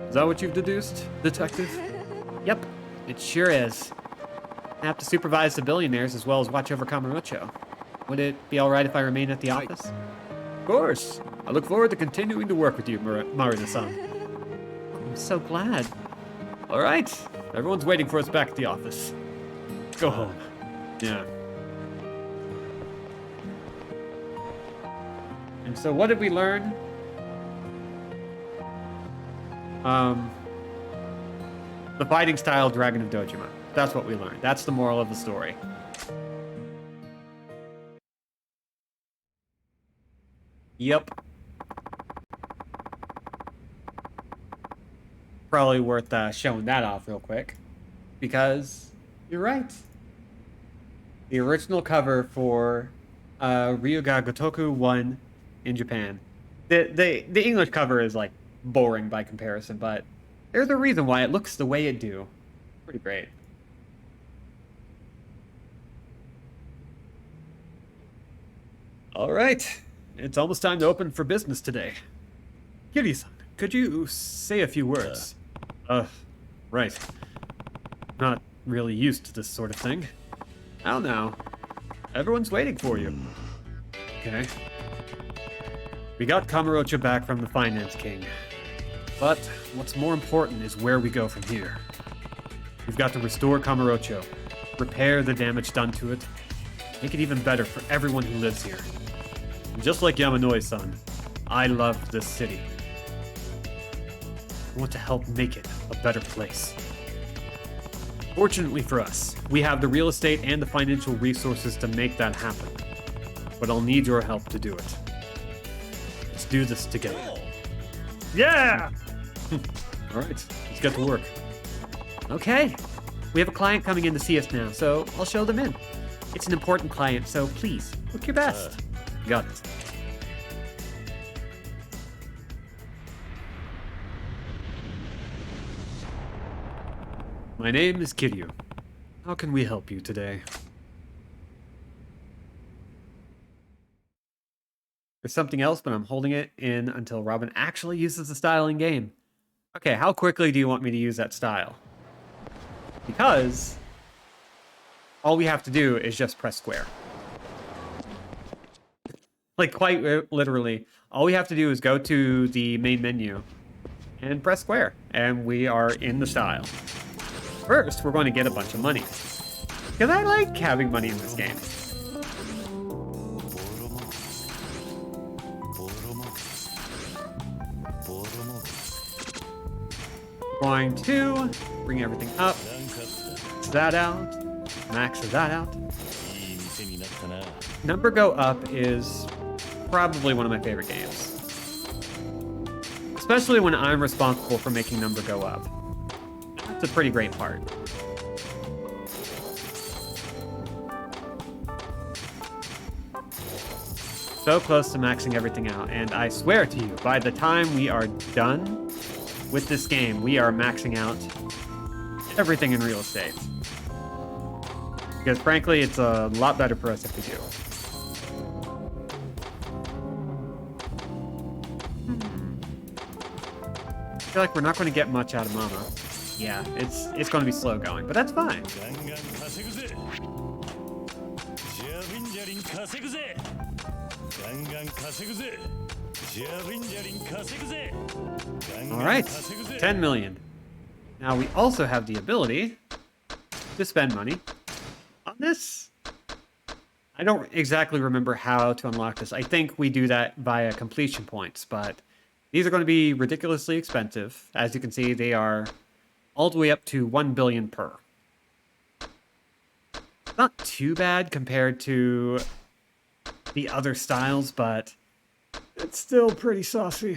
Is that what you've deduced, detective? Yep, it sure is. I have to supervise the billionaires as well as watch over Kamurocho. Would it be alright if I remain at the office? Of course. I look forward to continuing to work with you, Marina-san. I'm so glad. All right. Everyone's waiting for us back at the office. Let's go home. Yeah. And so what did we learn? The fighting style Dragon of Dojima. That's what we learned. That's the moral of the story. Yep. Probably worth showing that off real quick. Because you're right. The original cover for Ryuga Gotoku 1 in Japan. The English cover is like boring by comparison, but there's a reason why it looks the way it do. Pretty great. All right. It's almost time to open for business today. Kiryu-san, could you say a few words? Right. Not really used to this sort of thing. How now? Everyone's waiting for you. Okay. We got Kamurocho back from the Finance King. But what's more important is where we go from here. We've got to restore Kamurocho, repair the damage done to it, make it even better for everyone who lives here. And just like Yamanoi-san, I love this city. I want to help make it a better place. Fortunately for us, we have the real estate and the financial resources to make that happen. But I'll need your help to do it. Let's do this together. Yeah! All right, let's get to work. Okay, we have a client coming in to see us now, so I'll show them in. It's an important client, so please, look your best. Got it. My name is Kiryu. How can we help you today? There's something else, but I'm holding it in until Robin actually uses the style in game. Okay, how quickly do you want me to use that style? Because all we have to do is just press square. Like, quite literally, all we have to do is go to the main menu and press square, and we are in the style. First, we're going to get a bunch of money, because I like having money in this game. Going to bring everything up, max that out, max that out. Number Go Up is probably one of my favorite games. Especially when I'm responsible for making number go up. It's a pretty great part. So close to maxing everything out, and I swear to you, by the time we are done with this game, we are maxing out everything in real estate. Because frankly, it's a lot better for us if we do. I feel like we're not going to get much out of Mama. Yeah, it's going to be slow going, but that's fine. All right, 10 million. Now we also have the ability to spend money on this. I don't exactly remember how to unlock this. I think we do that via completion points, but these are going to be ridiculously expensive. As you can see, they are all the way up to 1 billion per. Not too bad compared to the other styles, but it's still pretty saucy.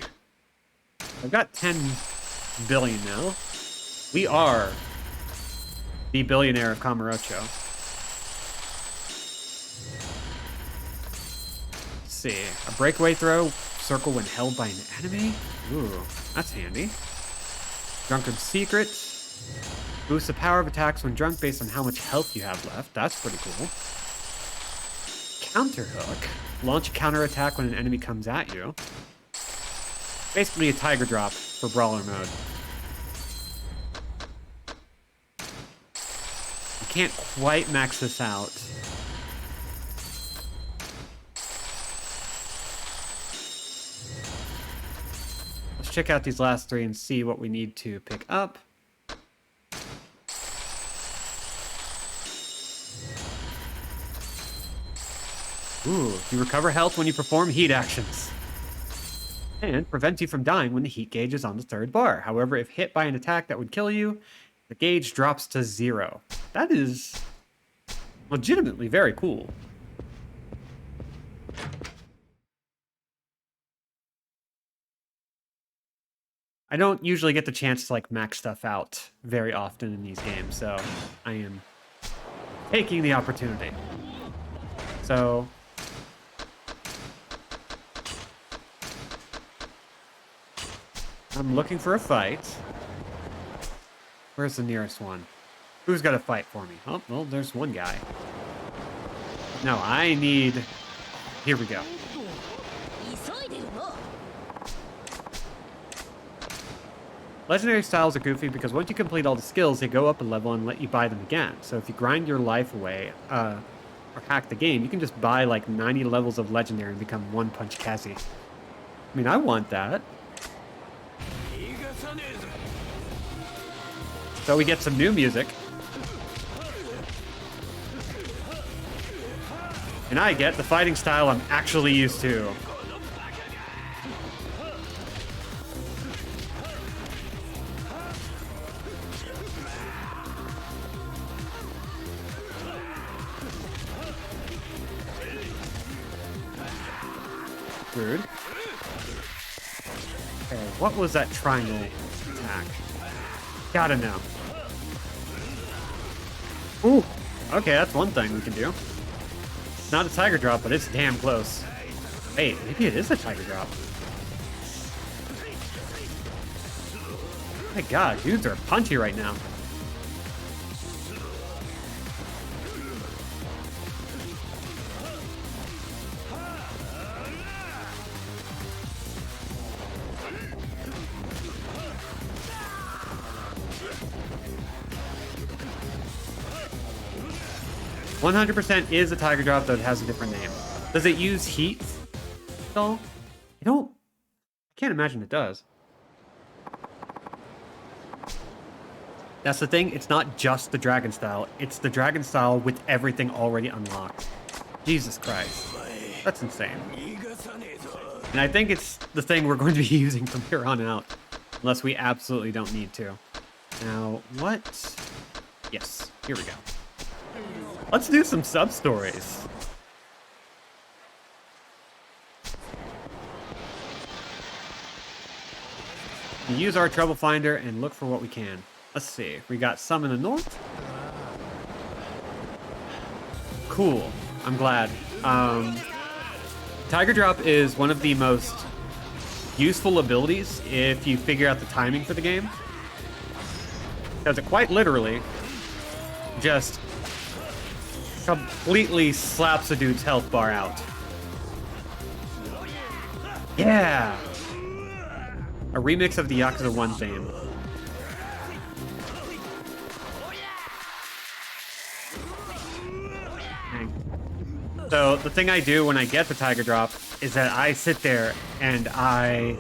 I've got 10 billion now. We are the billionaire of Kamurocho. Let's see. A breakaway throw, circle when held by an enemy. Ooh, that's handy. Drunken Secret. Boosts the power of attacks when drunk based on how much health you have left. That's pretty cool. Counter Hook. Launch a counter attack when an enemy comes at you. Basically a tiger drop for brawler mode. You can't quite max this out. Let's check out these last three and see what we need to pick up. Ooh, you recover health when you perform heat actions. And prevents you from dying when the heat gauge is on the third bar. However, if hit by an attack that would kill you, the gauge drops to 0. That is legitimately very cool. I don't usually get the chance to like max stuff out very often in these games, so I am taking the opportunity. So I'm looking for a fight. Where's the nearest one? Who's got a fight for me? Oh, well, there's one guy. No, I need... Here we go. Legendary styles are goofy because once you complete all the skills, they go up a level and let you buy them again. So if you grind your life away, or hack the game, you can just buy like 90 levels of legendary and become One Punch Cassie. I mean, I want that. So we get some new music. And I get the fighting style I'm actually used to. Rude. Okay, what was that triangle attack? Gotta know. Ooh, okay, that's one thing we can do. Not a tiger drop, but it's damn close. Wait, maybe it is a tiger drop. My god, dudes are punchy right now. %100% is a tiger drop, though it has a different name. Does it use heat at all? I can't imagine it does. That's the thing, it's not just the dragon style, it's the dragon style with everything already unlocked. Jesus Christ. That's insane. And I think it's the thing we're going to be using from here on out. Unless we absolutely don't need to. Now, what? Yes, here we go. Let's do some sub-stories. We use our trouble finder and look for what we can. Let's see. We got some in the north. Cool. I'm glad. Tiger Drop is one of the most useful abilities if you figure out the timing for the game. Because it quite literally just completely slaps a dude's health bar out. Yeah! A remix of the Yakuza 1 theme. Dang. So, the thing I do when I get the Tiger Drop is that I sit there and I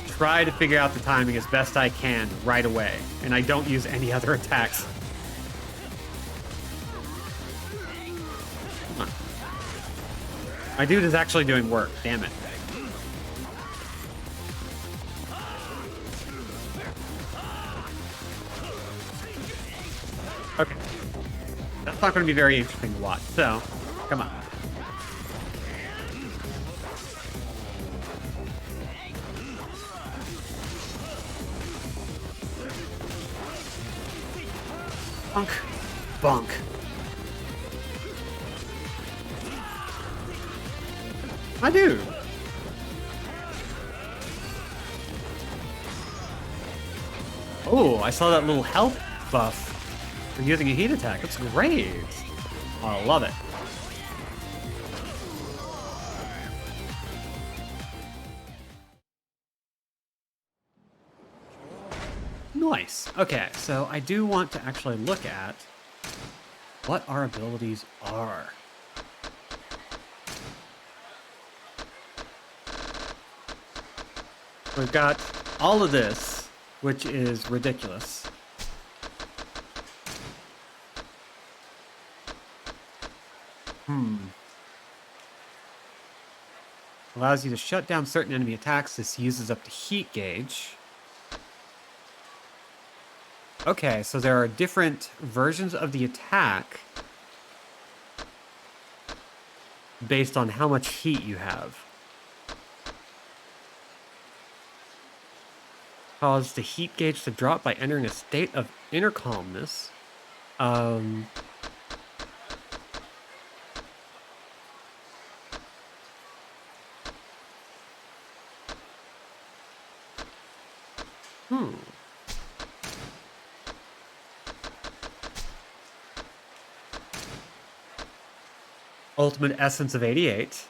try to figure out the timing as best I can right away. And I don't use any other attacks. Come on. My dude is actually doing work, damn it. Okay. That's not going to be very interesting to watch, so, come on. Bonk. Bonk. My dude. Oh, I saw that little health buff for using a heat attack. That's great. Oh, I love it. Nice. Okay, so I do want to actually look at what our abilities are. We've got all of this, which is ridiculous. Allows you to shut down certain enemy attacks. This uses up the heat gauge. Okay, so there are different versions of the attack based on how much heat you have. Cause the heat gauge to drop by entering a state of inner calmness. Ultimate Essence of 88.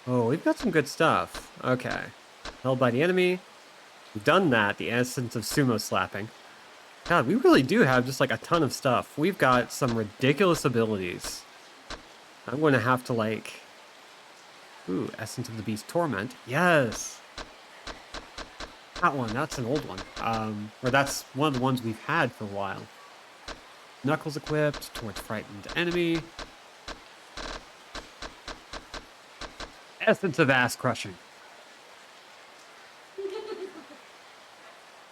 Oh, we've got some good stuff. Okay. Held by the enemy. We've done that. The Essence of Sumo Slapping. God, we really do have just like a ton of stuff. We've got some ridiculous abilities. I'm going to have to like... Ooh, Essence of the Beast Torment. Yes! That one, that's an old one. Or that's one of the ones we've had for a while. Knuckles equipped towards frightened enemy. Essence of Ass Crushing.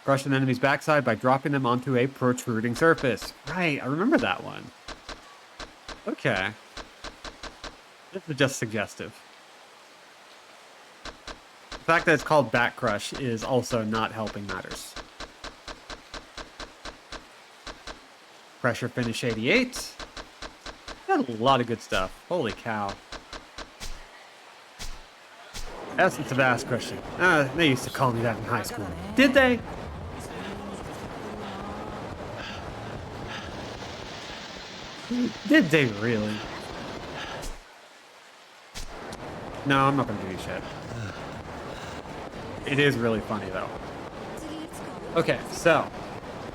Crush an enemy's backside by dropping them onto a protruding surface. Right, I remember that one. Okay. This is just suggestive. The fact that it's called Back Crush is also not helping matters. Pressure finish 88. Got a lot of good stuff. Holy cow. Essence of ass crushing. They used to call me that in high school. Did they? Did they really? No, I'm not gonna do shit. It is really funny though. Okay, so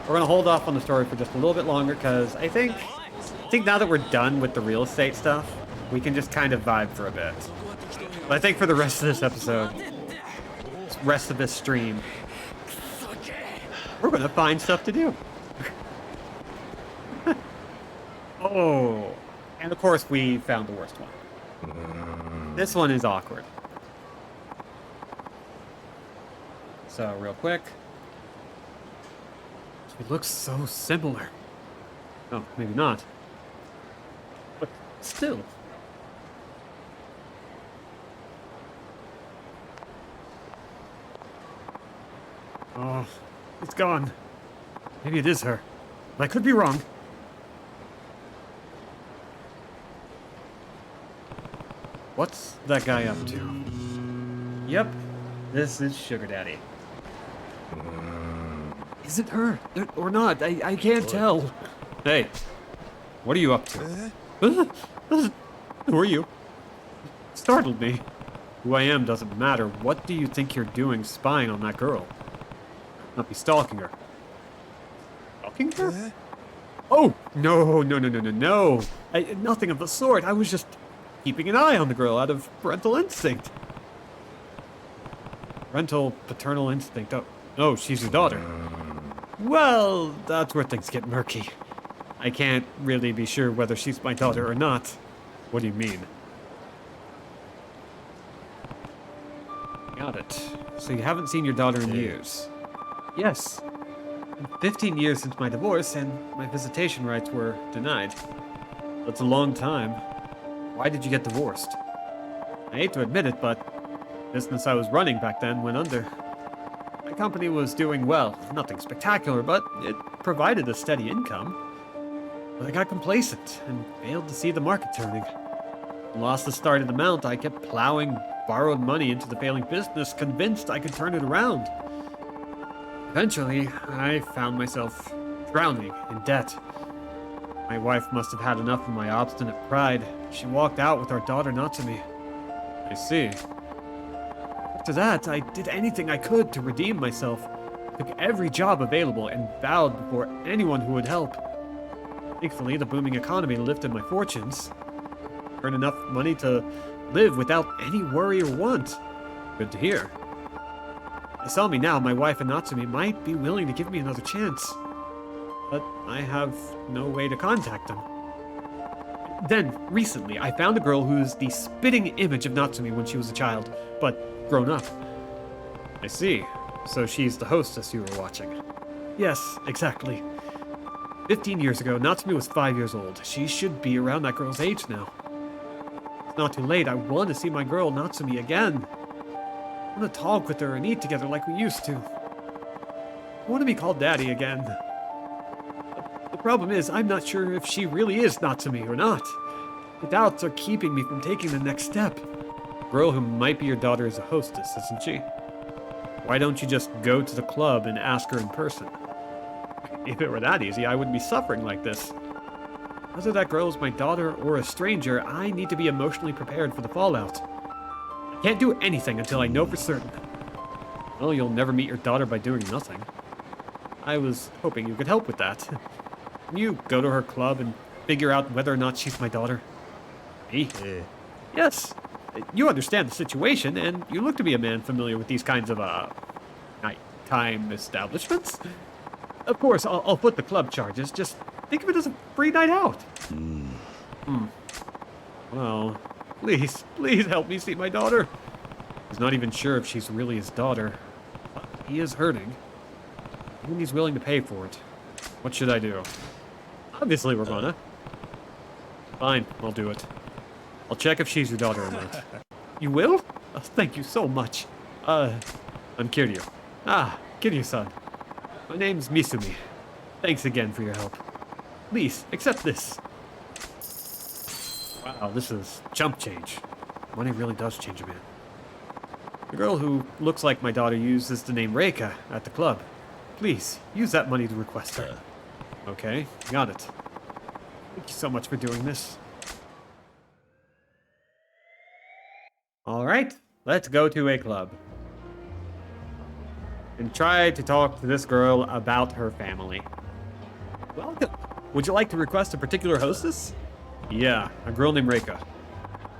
we're gonna hold off on the story for just a little bit longer because I think now that we're done with the real estate stuff, we can just kind of vibe for a bit. But I think for the rest of this episode, rest of this stream, we're gonna find stuff to do. Oh, and of course we found the worst one. This one is awkward. So real quick. It looks so similar. Oh, maybe not. But still. Oh, it's gone. Maybe it is her. But I could be wrong. What's that guy up to? Yep, this is Sugar Daddy. Is it her? Or not? I can't tell. Hey, what are you up to? Who are you? Startled me. Who I am doesn't matter. What do you think you're doing spying on that girl? Not be stalking her. Stalking her? Oh, no. Nothing of the sort. I was just keeping an eye on the girl out of parental instinct. Paternal instinct. Oh, she's your daughter. Well, that's where things get murky. I can't really be sure whether she's my daughter or not. What do you mean? Got it. So you haven't seen your daughter in years? Yes. 15 years since my divorce, and my visitation rights were denied. That's a long time. Why did you get divorced? I hate to admit it, but the business I was running back then went under. My company was doing well, nothing spectacular, but it provided a steady income. But I got complacent and failed to see the market turning. Lost the starting amount, I kept plowing borrowed money into the failing business, convinced I could turn it around. Eventually, I found myself drowning in debt. My wife must have had enough of my obstinate pride. She walked out with our daughter Natsumi. I see. After that, I did anything I could to redeem myself. Took every job available and bowed before anyone who would help. Thankfully, the booming economy lifted my fortunes. Earned enough money to live without any worry or want. Good to hear. They saw me now, my wife and Natsumi might be willing to give me another chance. But I have no way to contact them. Then, recently, I found a girl who's the spitting image of Natsumi when she was a child, but grown up. I see. So she's the hostess you were watching. Yes, exactly. 15 years ago, Natsumi was 5 years old. She should be around that girl's age now. It's not too late. I want to see my girl Natsumi again. I want to talk with her and eat together like we used to. I want to be called Daddy again. The problem is, I'm not sure if she really is Natsumi or not. The doubts are keeping me from taking the next step. The girl who might be your daughter is a hostess, isn't she? Why don't you just go to the club and ask her in person? If it were that easy, I wouldn't be suffering like this. Whether that girl is my daughter or a stranger, I need to be emotionally prepared for the fallout. I can't do anything until I know for certain. Well, you'll never meet your daughter by doing nothing. I was hoping you could help with that. Can you go to her club and figure out whether or not she's my daughter? Me? Yes. You understand the situation, and you look to be a man familiar with these kinds of, nighttime establishments. Of course, I'll foot the club charges. Just think of it as a free night out. Well, please help me see my daughter. He's not even sure if she's really his daughter. But he is hurting. And he's willing to pay for it. What should I do? Obviously, we're gonna. Fine, I'll do it. I'll check if she's your daughter or not. You will? Oh, thank you so much. I'm Kiryu. Ah, Kiryu-san. My name's Misumi. Thanks again for your help. Please, accept this. Wow, this is chump change. Money really does change a man. The girl who looks like my daughter uses the name Reika at the club. Please, use that money to request her. Okay, got it. Thank you so much for doing this. All right, let's go to a club. And try to talk to this girl about her family. Welcome. Would you like to request a particular hostess? Yeah, a girl named Reika.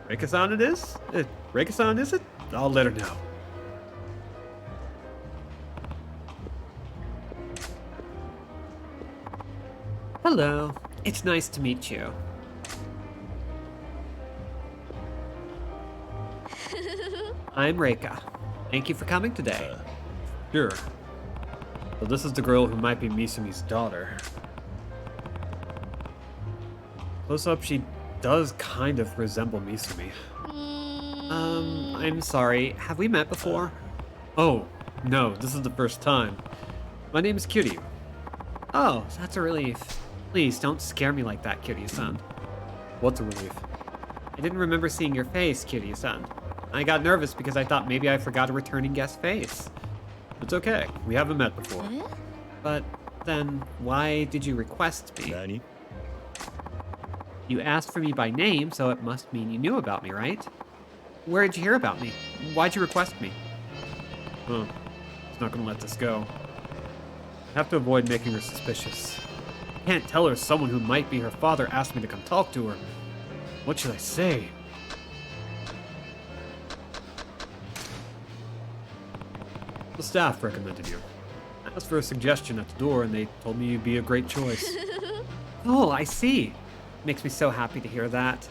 Reika-san it is? Reika-san is it? I'll let her know. Hello. It's nice to meet you. I'm Reika. Thank you for coming today. Sure. So this is the girl who might be Misumi's daughter. Close up, she does kind of resemble Misumi. I'm sorry. Have we met before? Oh, no, this is the first time. My name is Kiryu. Oh, that's a relief. Please don't scare me like that, Kiryu-san. What's a relief? I didn't remember seeing your face, Kiryu-san. I got nervous because I thought maybe I forgot a returning guest face. It's okay, we haven't met before. But then, why did you request me? Nani? You asked for me by name, so it must mean you knew about me, right? Where did you hear about me? Why'd you request me? Huh. It's not gonna let this go. I have to avoid making her suspicious. I can't tell her someone who might be her father asked me to come talk to her. What should I say? The staff recommended you. I asked for a suggestion at the door and they told me you'd be a great choice. Oh, I see. Makes me so happy to hear that.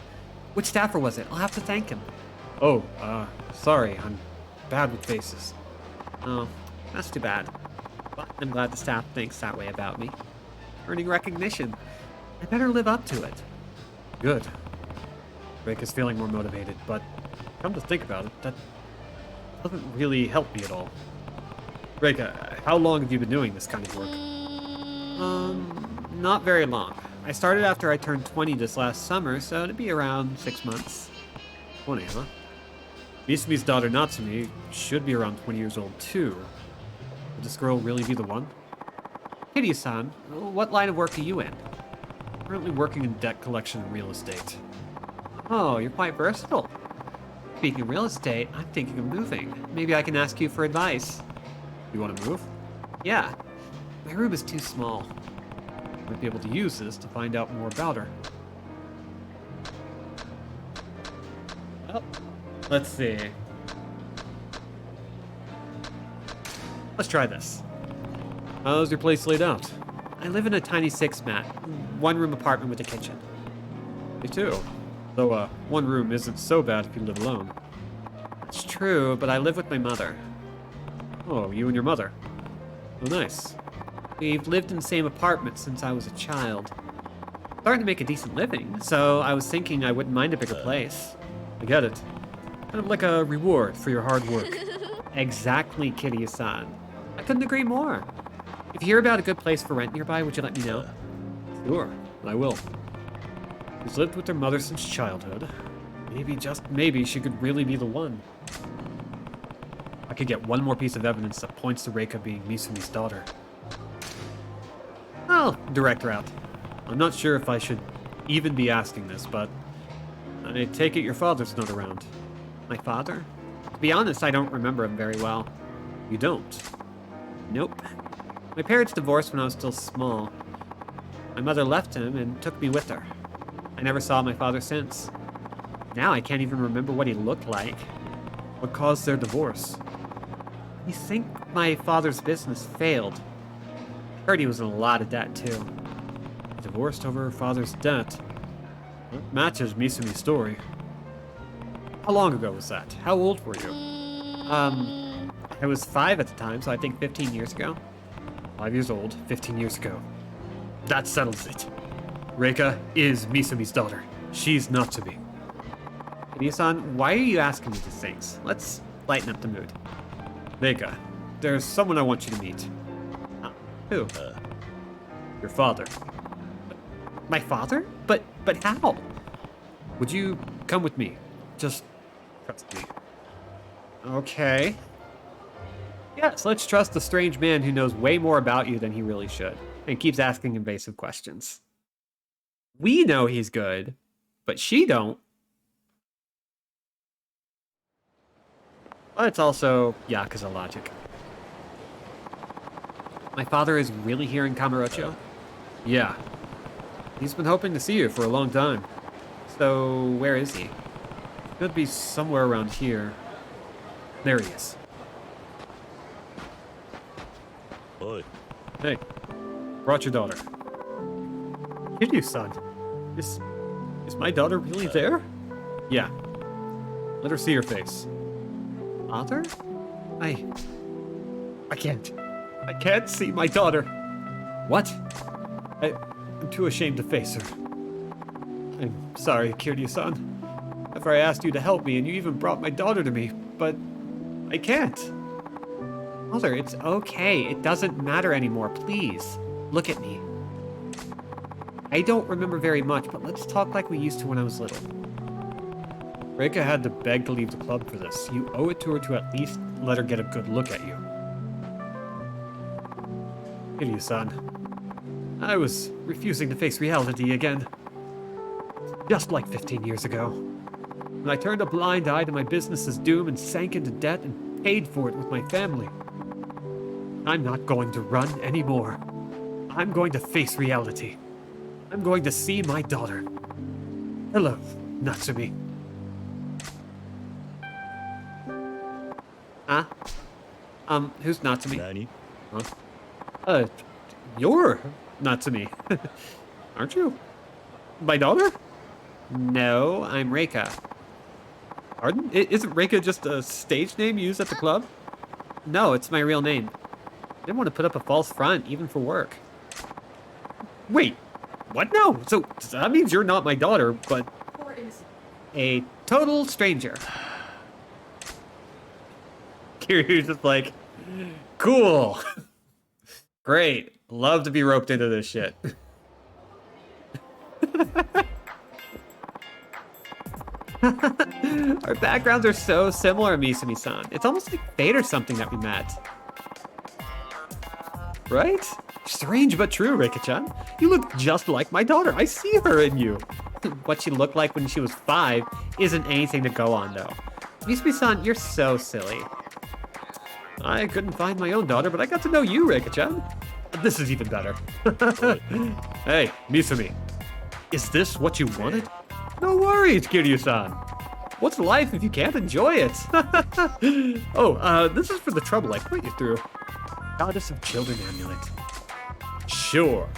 Which staffer was it? I'll have to thank him. Oh, sorry, I'm bad with faces. Oh, that's too bad. But I'm glad the staff thinks that way about me. Earning recognition. I better live up to it. Good. Rick is feeling more motivated, but come to think about it, that doesn't really help me at all. Reika, how long have you been doing this kind of work? Not very long. I started after I turned 20 this last summer, so it'd be around 6 months. 20, huh? Misumi's daughter Natsumi should be around 20 years old too. Would this girl really be the one? Kiryu-san, what line of work are you in? Currently working in debt collection and real estate. Oh, you're quite versatile. Speaking of real estate, I'm thinking of moving. Maybe I can ask you for advice. You want to move? Yeah. My room is too small. Might be able to use this to find out more about her. Well, let's see. Let's try this. How's your place laid out? I live in a tiny 6-mat, one-room apartment with a kitchen. Me too. Though, one room isn't so bad if you live alone. It's true, but I live with my mother. Oh, you and your mother. Oh, nice. We've lived in the same apartment since I was a child. Starting to make a decent living, so I was thinking I wouldn't mind a bigger place. I get it. Kind of like a reward for your hard work. Exactly, Kiryu-san. I couldn't agree more. If you hear about a good place for rent nearby, would you let me know? Sure, I will. She's lived with her mother since childhood. Maybe, just maybe, she could really be the one. I could get one more piece of evidence that points to Reika being Misumi's daughter. I'll direct her out. I'm not sure if I should even be asking this, but I take it your father's not around. My father? To be honest, I don't remember him very well. You don't? Nope. My parents divorced when I was still small. My mother left him and took me with her. I never saw my father since. Now I can't even remember what he looked like. What caused their divorce? I think my father's business failed. Heard he was in a lot of debt too. Divorced over her father's debt. That matches Misumi's story. How long ago was that? How old were you? I was 5 at the time, so I think 15 years ago. 5 years old, 15 years ago. That settles it. Reika is Misumi's daughter. She's not to me. Kiryu-san, why are you asking me these things? Let's lighten up the mood. Reika, there's someone I want you to meet. Who? Your father. My father? But how? Would you come with me? Just trust me. Okay. Yes, let's trust the strange man who knows way more about you than he really should, and keeps asking invasive questions. We know he's good, but she don't. But it's also Yakuza logic. My father is really here in Kamurocho? Yeah. He's been hoping to see you for a long time. So, where is he? Could be somewhere around here. There he is. Oi. Hey, brought your daughter. Kiryu-san. Is my daughter really there? Yeah. Let her see your face. Father? I can't. I can't see my daughter. What? I'm too ashamed to face her. I'm sorry, Kiryu-san. After I asked you to help me and you even brought my daughter to me, but I can't. Mother, it's okay. It doesn't matter anymore. Please, look at me. I don't remember very much, but let's talk like we used to when I was little. Reika had to beg to leave the club for this. You owe it to her to at least let her get a good look at you. Kiryu-san, I was refusing to face reality again. Just like 15 years ago. When I turned a blind eye to my business's doom and sank into debt and paid for it with my family. I'm not going to run anymore. I'm going to face reality. I'm going to see my daughter. Hello, Natsumi. Huh? Who's Natsumi? Nani? You're Natsumi. Aren't you? My daughter? No, I'm Reika. Pardon? Isn't Reika just a stage name used at the club? No, it's my real name. I didn't want to put up a false front, even for work. Wait, what? No, so that means you're not my daughter, but a total stranger. Kiryu's just like, cool. Great. Love to be roped into this shit. Our backgrounds are so similar, Misumi-san. It's almost like fate or something that we met. Right? Strange but true, Reika-chan. You look just like my daughter. I see her in you. What she looked like when she was 5 isn't anything to go on, though. Misumi-san, you're so silly. I couldn't find my own daughter, but I got to know you, Reika-chan. This is even better. Hey, Misumi. Is this what you wanted? No worries, Kiryu-san. What's life if you can't enjoy it? This is for the trouble I put you through. Goddess of Children amulet. Sure.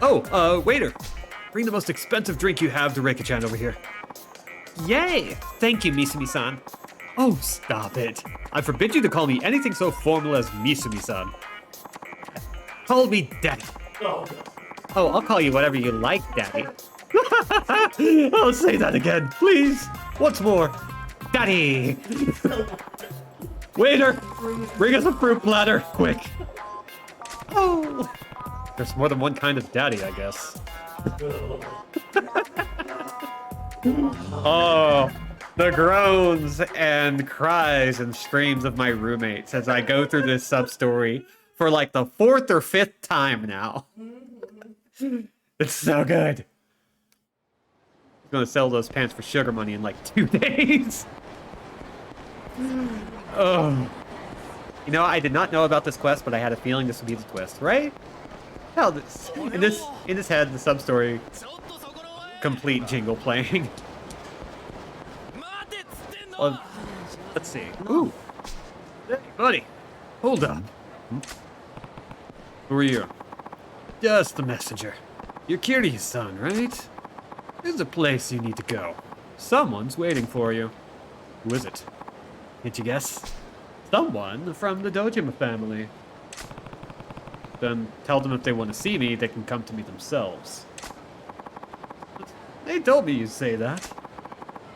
Waiter. Bring the most expensive drink you have to Reika-chan over here. Yay! Thank you, Misumi-san. Oh, stop it. I forbid you to call me anything so formal as Misumi-san. Call me Daddy. Oh, I'll call you whatever you like, Daddy. I'll say that again, please. Once more. Daddy. Waiter, bring us a fruit platter, quick. Oh. There's more than one kind of daddy, I guess. Oh, the groans and cries and screams of my roommates as I go through this sub-story for like the 4th or 5th time now. It's so good. I'm gonna sell those pants for sugar money in like 2 days. Oh. You know, I did not know about this quest, but I had a feeling this would be the twist, right? Hell, in this head, the sub-story, complete jingle playing. Well, let's see. Ooh. Hey, buddy. Hold up. Who are you? Just the messenger. You're Kiryu-san, right? There's a place you need to go. Someone's waiting for you. Who is it? Can't you guess? Someone from the Dojima family. Then tell them if they want to see me, they can come to me themselves. Arcade told me you'd say that.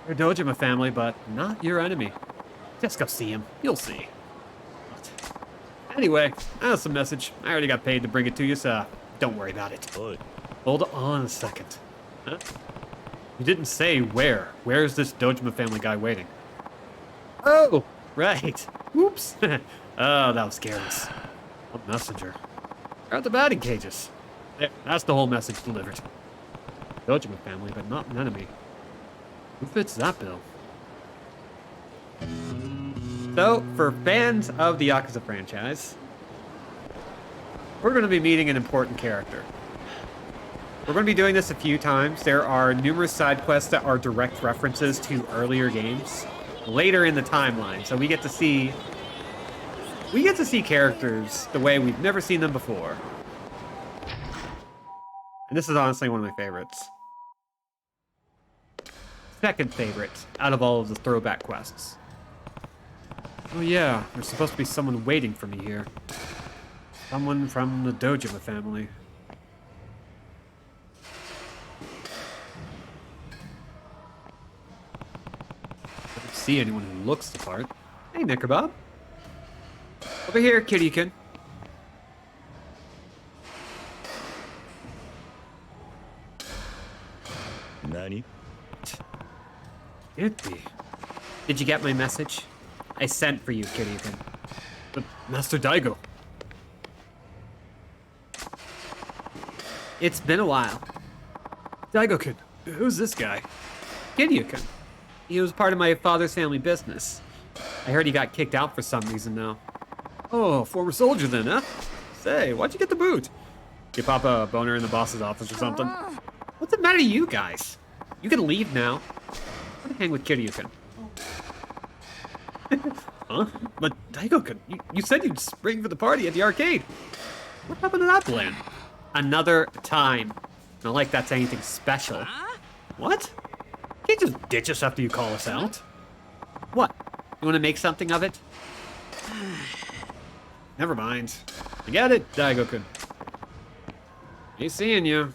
You're Dojima family, but not your enemy. Just go see him. You'll see. But anyway, that's the message. I already got paid to bring it to you, so don't worry about it. おい Hold on a second. Huh? You didn't say where. Where is this Dojima family guy waiting? Oh, right. Oops. Oh, that was careless. A messenger. They're at the batting cages. There, that's the whole message delivered. Dojima family, but not an enemy. Who fits that bill? So, for fans of the Yakuza franchise, we're going to be meeting an important character. We're going to be doing this a few times. There are numerous side quests that are direct references to earlier games later in the timeline. So we get to see characters the way we've never seen them before. And this is honestly one of my favorites. Second favorite out of all of the throwback quests. Oh yeah, there's supposed to be someone waiting for me here. Someone from the Dojima family. I don't see anyone who looks the part. Hey, Knickerbob. Over here, Kiryu-kun. Nani? Can't be. Did you get my message? I sent for you, Kiryu-kun. But Master Daigo. It's been a while. Daigo-kun, who's this guy? Kiryu-kun. He was part of my father's family business. I heard he got kicked out for some reason, though. Oh, former soldier then, huh? Say, why'd you get the boot? You pop a boner in the boss's office or something? What's the matter to you guys? You can leave now. I'm gonna hang with Kiryu-kun. Huh? But Daigo-kun, you said you'd spring for the party at the arcade. What happened to that plan? Another time. Not like that's anything special. What? You can't just ditch us after you call us out. What? You want to make something of it? Never mind. Forget it, Daigo-kun. He's seeing you.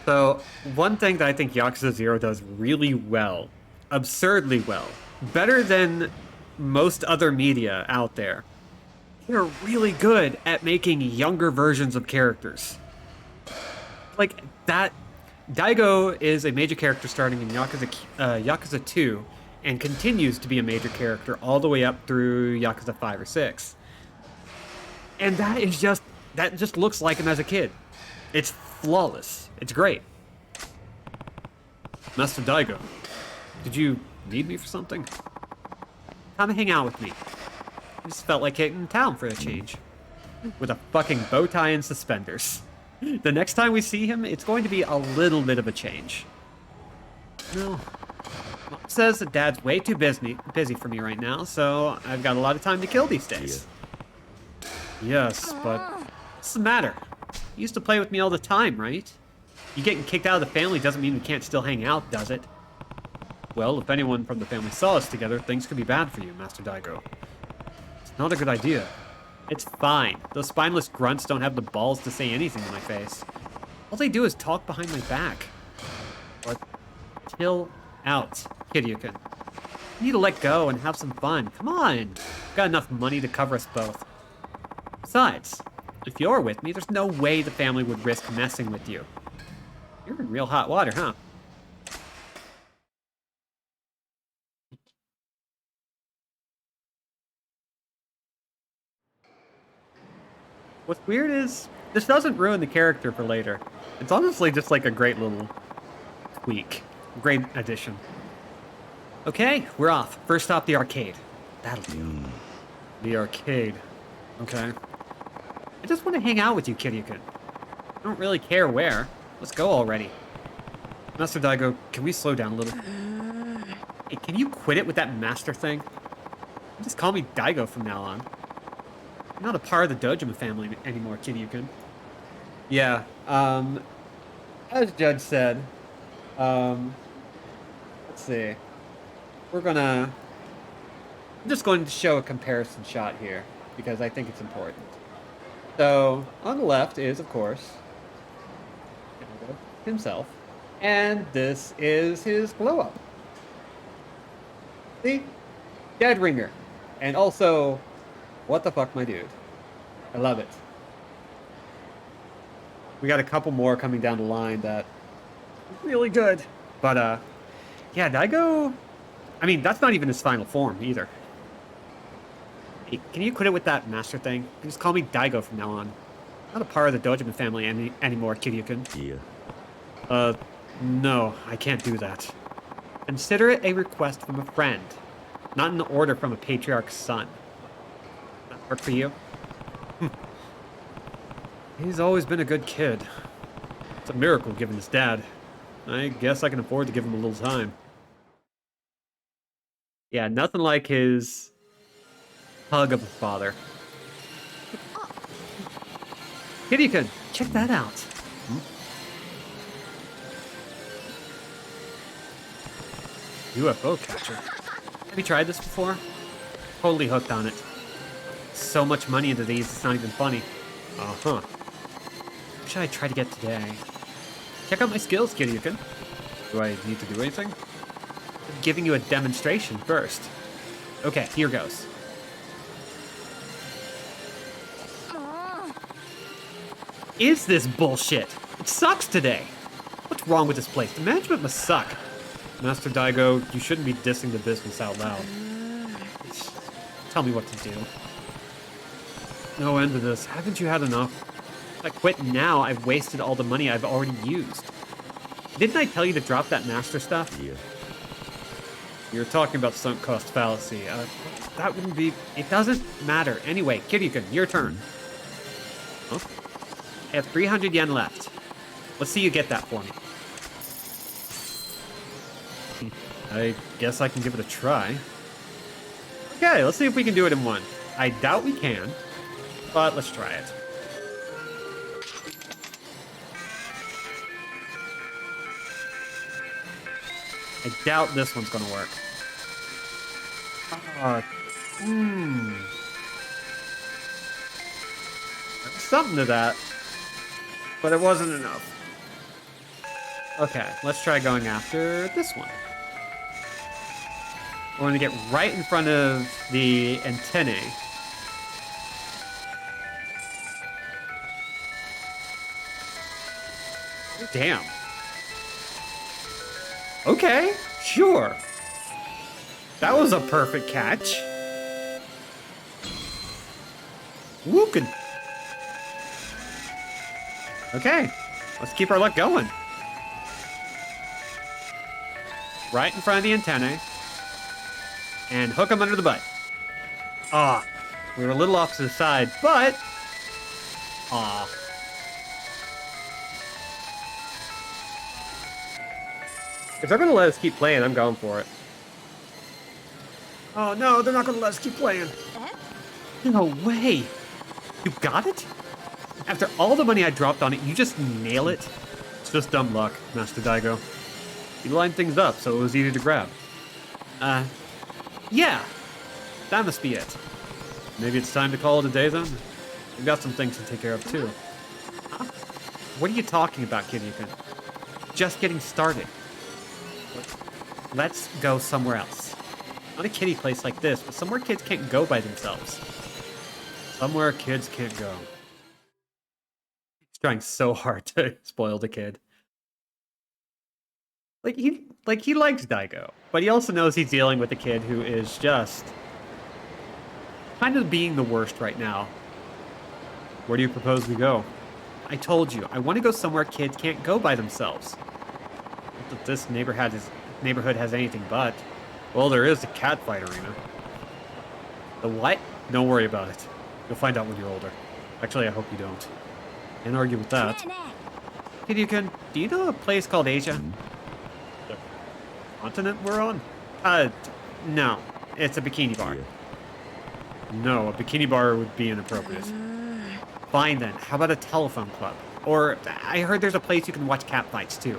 So, one thing that I think Yakuza 0 does really well, absurdly well, better than most other media out there, they're really good at making younger versions of characters. Like, that... Daigo is a major character starting in Yakuza 2, and continues to be a major character all the way up through Yakuza 5 or 6. And that just looks like him as a kid. It's flawless. It's great. Master Daigo, did you need me for something? Come hang out with me. I just felt like hitting town for a change. With a fucking bow tie and suspenders. The next time we see him, it's going to be a little bit of a change. No. Mom says that Dad's way too busy for me right now, so I've got a lot of time to kill these days. Yes, but what's the matter? You used to play with me all the time, right? You getting kicked out of the family doesn't mean we can't still hang out, does it? Well, if anyone from the family saw us together, things could be bad for you, Master Daigo. It's not a good idea. It's fine. Those spineless grunts don't have the balls to say anything to my face. All they do is talk behind my back. But chill out, Kiryu-kun. You need to let go and have some fun. Come on. We've got enough money to cover us both. Besides, if you're with me, there's no way the family would risk messing with you. You're in real hot water, huh? What's weird is, this doesn't ruin the character for later. It's honestly just like a great little tweak. Great addition. Okay, we're off. First stop, the arcade. That'll do. The arcade. Okay. I just want to hang out with you, Kiryu-kun. I don't really care where. Let's go already. Master Daigo, can we slow down a little? Hey, can you quit it with that master thing? Just call me Daigo from now on. I'm not a part of the Dojima family anymore, Kiryu-kun. Yeah, as Judge said, let's see. I'm just going to show a comparison shot here, because I think it's important. So, on the left is, of course, himself. And this is his glow up. See? Dead ringer. And also, what the fuck, my dude? I love it. We got a couple more coming down the line that are really good. But, yeah, Daigo... I mean, that's not even his final form, either. Hey, can you quit it with that master thing? You can just call me Daigo from now on. Not a part of the Dojima family anymore, Kiryu-kun. Yeah. No, I can't do that. Consider it a request from a friend, not an order from a patriarch's son. That work for you? He's always been a good kid. It's a miracle given his dad. I guess I can afford to give him a little time. Yeah, nothing like his hug of a father. Kiryu-kun, check that out. UFO catcher. Have you tried this before? Totally hooked on it. So much money into these, it's not even funny. Uh-huh. What should I try to get today? Check out my skills, Kiryu-kun. Do I need to do anything? I'm giving you a demonstration first. Okay, here goes. Is this bullshit? It sucks today. What's wrong with this place? The management must suck. Master Daigo, you shouldn't be dissing the business out loud. Tell me what to do. No end to this. Haven't you had enough? If I quit now, I've wasted all the money I've already used. Didn't I tell you to drop that master stuff? Yeah. You're talking about sunk cost fallacy. That wouldn't be... It doesn't matter. Anyway, Kiryu-kun, your turn. Huh? I have 300 yen left. Let's see you get that for me. I guess I can give it a try. Okay, let's see if we can do it in one. I doubt we can, but let's try it. I doubt this one's gonna work. There's something to that, but it wasn't enough. Okay, let's try going after this one. We're gonna get right in front of the antennae. Damn. Okay, sure. That was a perfect catch. Wookin'. Okay, let's keep our luck going. Right in front of the antennae. And hook him under the butt. Ah, we were a little off to the side, but... Ah. If they're going to let us keep playing, I'm going for it. Oh no, they're not going to let us keep playing. No way. You got it? After all the money I dropped on it, you just nail it? It's just dumb luck, Master Daigo. You lined things up, so it was easy to grab. Yeah. That must be it. Maybe it's time to call it a day then? We've got some things to take care of too. Huh? What are you talking about, Kiryu-kun? Just getting started. Let's go somewhere else. Not a kiddie place like this, but somewhere kids can't go by themselves. Somewhere kids can't go. He's trying so hard to spoil the kid. He likes Daigo, but he also knows he's dealing with a kid who is just kind of being the worst right now. Where do you propose we go? I told you, I want to go somewhere kids can't go by themselves. Not that this neighborhood has anything but. Well, there is a catfight arena. The what? Don't worry about it. You'll find out when you're older. Actually, I hope you don't. Can't argue with that. Kiryu-kun, do you know a place called Asia? The continent we're on? No. It's a bikini bar. No, a bikini bar would be inappropriate. Fine then. How about a telephone club? Or, I heard there's a place you can watch catfights too.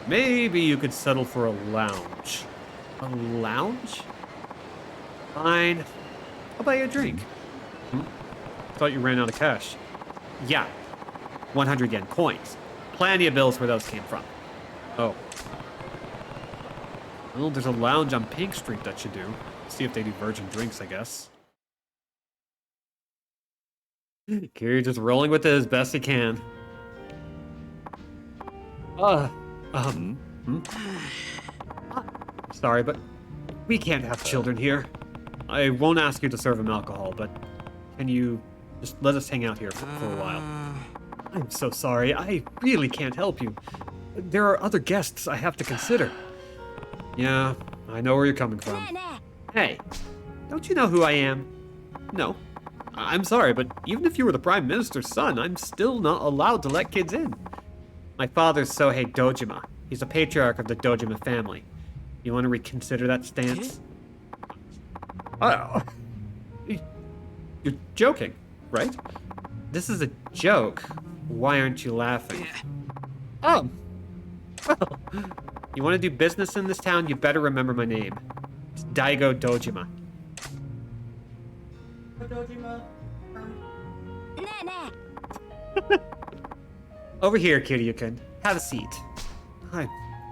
Maybe you could settle for a lounge. A lounge? Fine. I'll buy you a drink. Thought you ran out of cash. Yeah. 100 yen coins. plenty of bills where those came from. Oh. Well, there's a lounge on Pink Street that should do. See if they do virgin drinks, I guess. Kiryu just rolling with it as best he can. Hmm? Sorry, but we can't have children here. I won't ask you to serve him alcohol, but can you just let us hang out here for a while? I'm so sorry. I really can't help you. There are other guests I have to consider. Yeah, I know where you're coming from. Hey, don't you know who I am? No. I'm sorry, but even if you were the Prime Minister's son, I'm still not allowed to let kids in. My father's Sohei Dojima. He's a patriarch of the Dojima family. You want to reconsider that stance? Oh. You're joking, right? This is a joke. Why aren't you laughing? Oh. Well, you want to do business in this town, you better remember my name. It's Daigo Dojima. Over here, Kiryu-kun. Have a seat.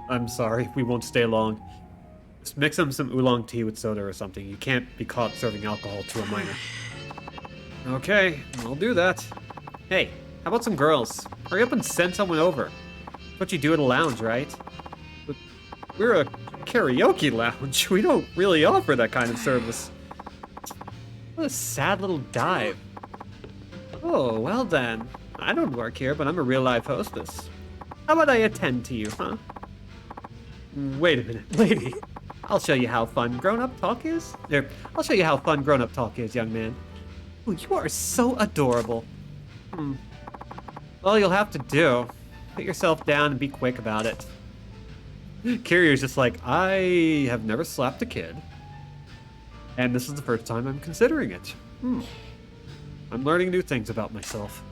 I'm sorry, we won't stay long. Just mix them some oolong tea with soda or something. You can't be caught serving alcohol to a minor. Okay, I'll do that. Hey, how about some girls? Hurry up and send someone over. That's what you do at a lounge, right? But we're a karaoke lounge. We don't really offer that kind of service. What a sad little dive. Oh, well then. I don't work here, but I'm a real-life hostess. How about I attend to you, huh? Wait a minute, lady. I'll show you how fun grown-up talk is. I'll show you how fun grown-up talk is, young man. Oh, you are so adorable. All you'll have to do, put yourself down and be quick about it. Kiryu's just like, I have never slapped a kid. And this is the first time I'm considering it. I'm learning new things about myself.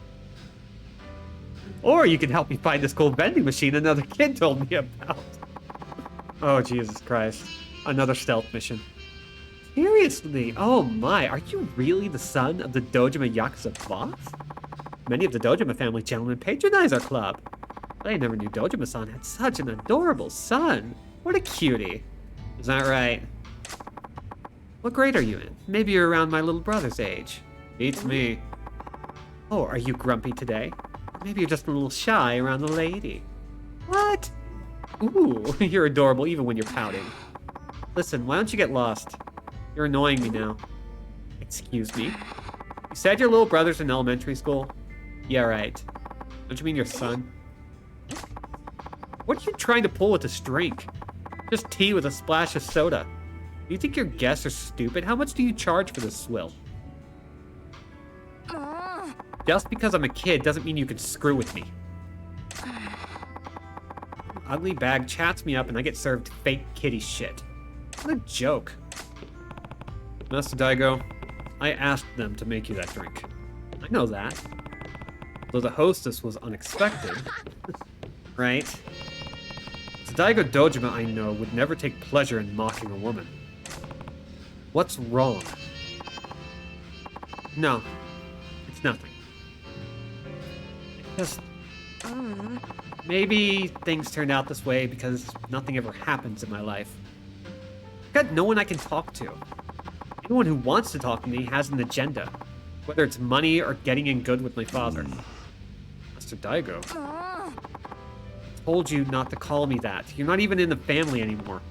Or you can help me find this cool vending machine another kid told me about. Oh, Jesus Christ. Another stealth mission. Seriously? Oh my, are you really the son of the Dojima Yakuza boss? Many of the Dojima family gentlemen patronize our club. I never knew Dojima-san had such an adorable son. What a cutie. Is that right? What grade are you in? Maybe you're around my little brother's age. Beats me. Oh, are you grumpy today? Maybe you're just a little shy around the lady. What? Ooh, you're adorable even when you're pouting. Listen, why don't you get lost? You're annoying me now. Excuse me? You said your little brother's in elementary school? Yeah, right. Don't you mean your son? What are you trying to pull with this drink? Just tea with a splash of soda. Do you think your guests are stupid? How much do you charge for this swill? Just because I'm a kid doesn't mean you can screw with me. Ugly bag chats me up and I get served fake kitty shit. What a joke. Master Daigo, I asked them to make you that drink. I know that. Though the hostess was unexpected. Right? The Daigo Dojima I know would never take pleasure in mocking a woman. What's wrong? No, it's nothing. Just maybe things turned out this way because nothing ever happens in my life. I've got no one I can talk to. Anyone who wants to talk to me has an agenda, whether it's money or getting in good with my father. Master Daigo. I told you not to call me that. You're not even in the family anymore.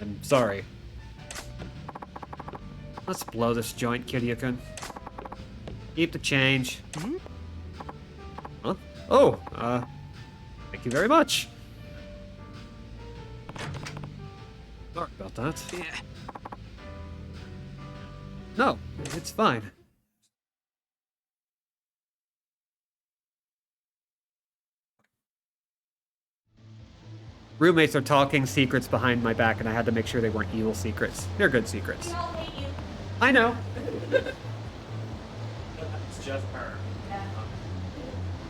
I'm sorry. Let's blow this joint, Kiryu-kun. Keep the change. Huh? Oh, thank you very much. Sorry about that. Yeah. No, it's fine. Roommates are talking secrets behind my back, and I had to make sure they weren't evil secrets. They're good secrets. We all hate you. I know. It's just her.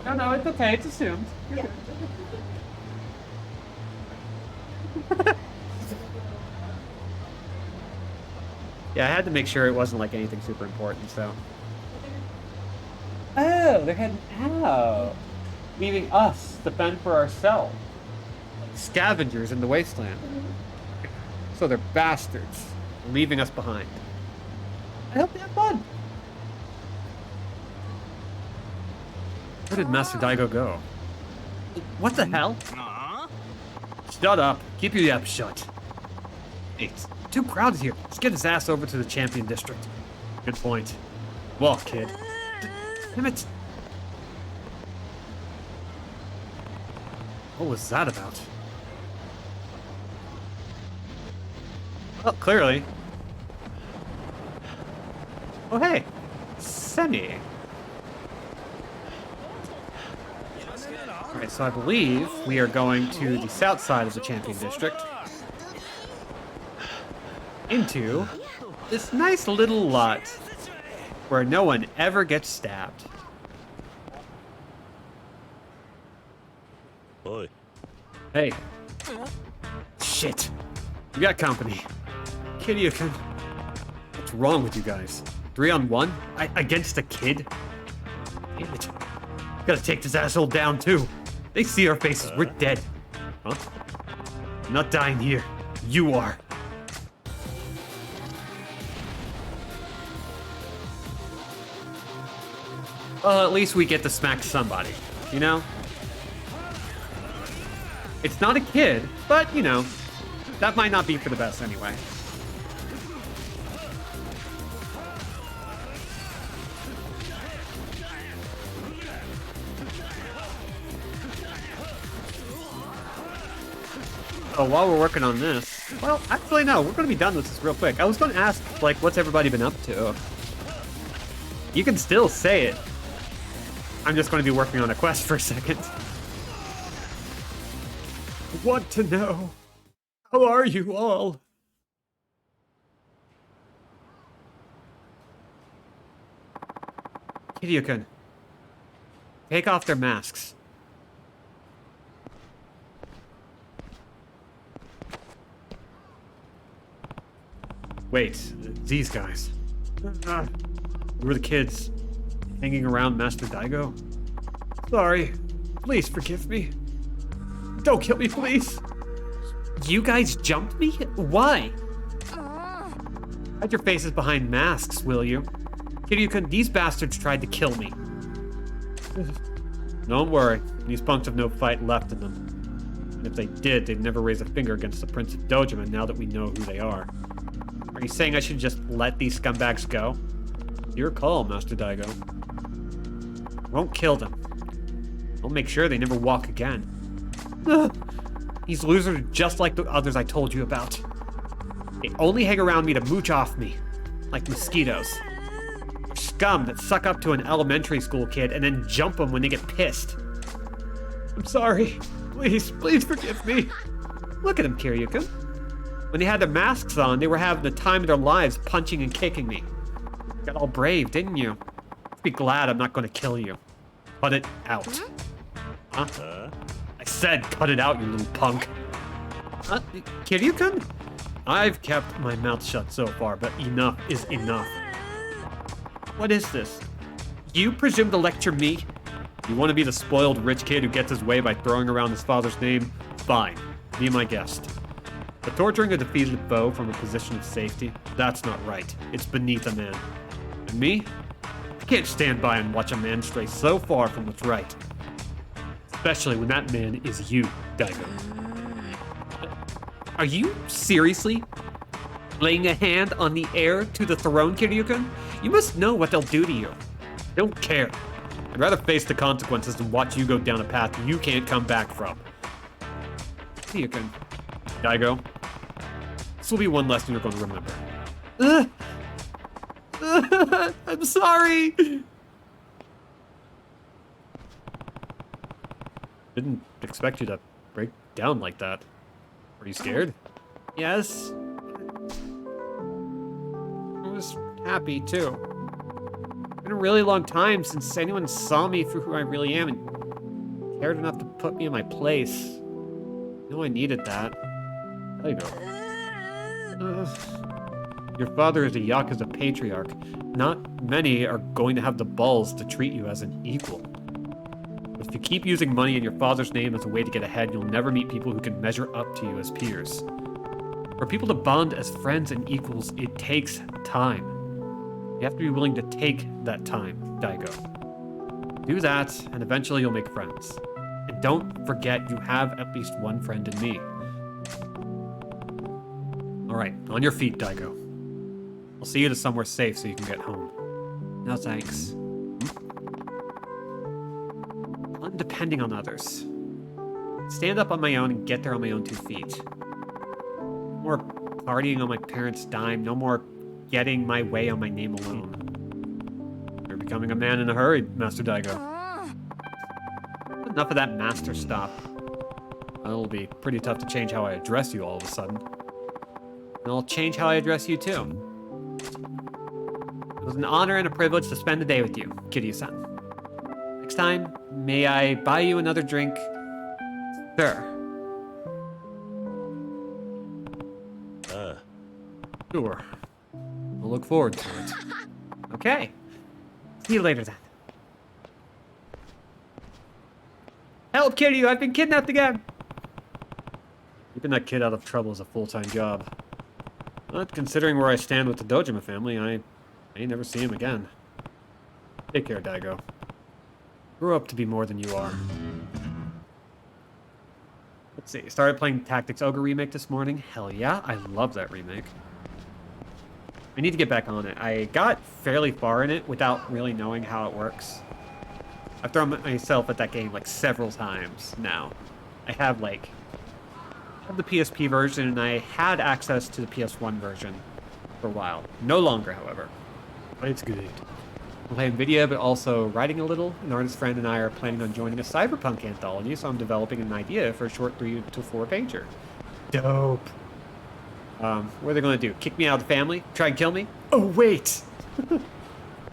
No, no, it's okay. It's assumed. Yeah. Yeah, I had to make sure it wasn't like anything super important, so. Oh, they're heading out. Leaving us to fend for ourselves. Scavengers in the wasteland. So they're bastards, leaving us behind. I hope they have fun. Where did Master Daigo go? What the hell? Shut up. Keep your yap shut. Hey, it's too crowded here. Let's get his ass over to the champion district. Good point. Walk, kid. Damn it. What was that about? Well, clearly. Oh, hey. Semi. Alright, so I believe we are going to the south side of the champion district. Into this nice little lot where no one ever gets stabbed. Boy. Hey. Shit. We got company. Kiryu-kun. What's wrong with you guys? 3-on-1? Against a kid? Damn it. Gotta take this asshole down too. They see our faces. We're dead. Huh? I'm not dying here. You are. Well, at least we get to smack somebody, you know? It's not a kid, but, you know, that might not be for the best anyway. Oh, while we're working on this, well, actually, no, we're going to be done with this real quick. I was going to ask, like, what's everybody been up to? You can still say it. I'm just going to be working on a quest for a second. I want to know. How are you all? Kiryu-kun, take off their masks. Wait, these guys. You were the kids hanging around Master Daigo? Sorry. Please forgive me. Don't kill me, please. You guys jumped me? Why? Hide your faces behind masks, will you? Kiryu-kun, these bastards tried to kill me. Don't worry. These punks have no fight left in them. And if they did, they'd never raise a finger against the Prince of Dojima now that we know who they are. Are you saying I should just let these scumbags go? Your call, Master Daigo. Won't kill them. I'll make sure they never walk again. These losers are just like the others I told you about. They only hang around me to mooch off me, like mosquitoes. Scum that suck up to an elementary school kid and then jump them when they get pissed. I'm sorry. Please, please forgive me. Look at them, Kiryu-kun. When they had their masks on, they were having the time of their lives punching and kicking me. You got all brave, didn't you? Be glad I'm not going to kill you. Cut it out. Huh? I said cut it out, you little punk. Kiryu-kun? I've kept my mouth shut so far, but enough is enough. What is this? You presume to lecture me? You want to be the spoiled rich kid who gets his way by throwing around his father's name? Fine. Be my guest. But torturing a defeated foe from a position of safety? That's not right. It's beneath a man. And me? I can't stand by and watch a man stray so far from what's right. Especially when that man is you, Daigo. Are you seriously laying a hand on the heir to the throne, Kiryu-kun? You must know what they'll do to you. I don't care. I'd rather face the consequences than watch you go down a path you can't come back from. Kiryu-kun. Daigo. This will be one lesson you're going to remember. I'm sorry. Didn't expect you to break down like that. Were you scared? Yes. I was happy too. It's been a really long time since anyone saw me for who I really am and cared enough to put me in my place. I know I needed that. There you go. Your father is a Yakuza patriarch. Not many are going to have the balls to treat you as an equal. With you keep using money in your father's name as a way to get ahead, you'll never meet people who can measure up to you as peers. For people to bond as friends and equals, it takes time. You have to be willing to take that time, Daigo. Do that, and eventually you'll make friends. And don't forget, you have at least one friend in me. Alright, on your feet, Daigo. I'll see you to somewhere safe so you can get home. No thanks. I'm depending on others. Stand up on my own and get there on my own 2 feet. No more partying on my parents' dime. No more getting my way on my name alone. You're becoming a man in a hurry, Master Daigo. Enough of that master stuff. It'll be pretty tough to change how I address you all of a sudden. And I'll change how I address you too. It was an honor and a privilege to spend the day with you, Kiryu-san. Next time, may I buy you another drink? Sure. Sure. I'll look forward to it. Okay. See you later then. Help, Kiryu! I've been kidnapped again! Keeping that kid out of trouble is a full-time job. But considering where I stand with the Dojima family, I may never see him again. Take care, Daigo. Grow up to be more than you are. Let's see. Started playing Tactics Ogre Remake this morning. Hell yeah, I love that remake. I need to get back on it. I got fairly far in it without really knowing how it works. I've thrown myself at that game like several times now. I have the PSP version, and I had access to the PS1 version for a while. No longer, however. But it's good. I'm playing video, but also writing a little. An artist friend and I are planning on joining a cyberpunk anthology, so I'm developing an idea for a short 3 to 4 pager. Dope. What are they going to do? Kick me out of the family? Try and kill me? Oh, wait!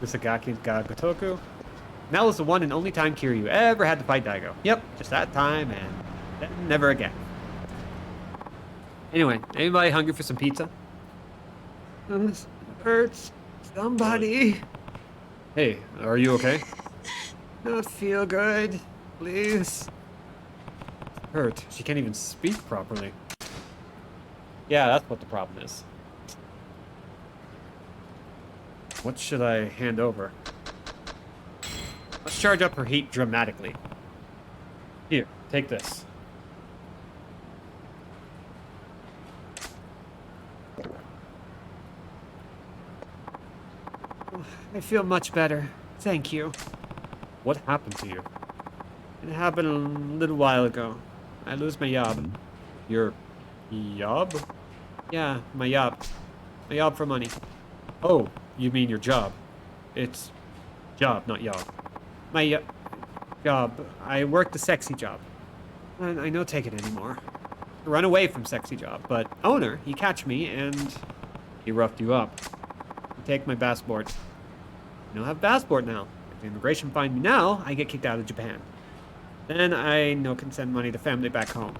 Usagaki ga Gotoku. That was the one and only time Kiryu ever had to fight Daigo. Yep, just that time, and then never again. Anyway, anybody hungry for some pizza? This hurts. Somebody. Hey, are you okay? Don't feel good. Please. Hurt. She can't even speak properly. Yeah, that's what the problem is. What should I hand over? Let's charge up her heat dramatically. Here, take this. I feel much better. Thank you. What happened to you? It happened a little while ago. I lose my job. Your job? Yeah, my job. My job for money. Oh, you mean your job. It's job, not job. My job. I work the sexy job. And I no take it anymore. I run away from sexy job, but owner, he catch me and he roughed you up. He take my passport. I don't have a passport now. If the immigration find me now, I get kicked out of Japan. Then I no can send money to family back home.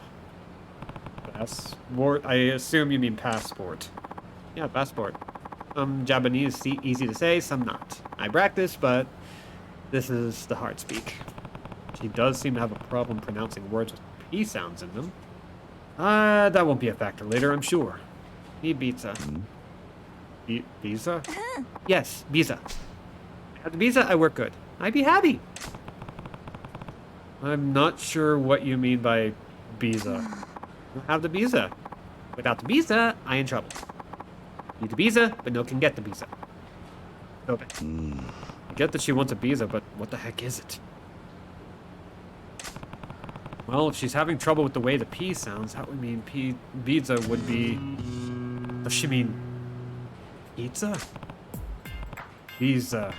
Passport? I assume you mean passport. Yeah, passport. Japanese easy to say, some not. I practice, but this is the hard speak. She does seem to have a problem pronouncing words with P sounds in them. That won't be a factor later, I'm sure. Need bizza. Bizza? Yes, bizza. Have the visa, I work good. I'd be happy. I'm not sure what you mean by visa. Have the visa. Without the visa, I in trouble. Need the visa, but no can get the visa. Okay. I get that she wants a visa, but what the heck is it? Well, if she's having trouble with the way the P sounds, that would mean visa would be... Does she mean... pizza? Visa.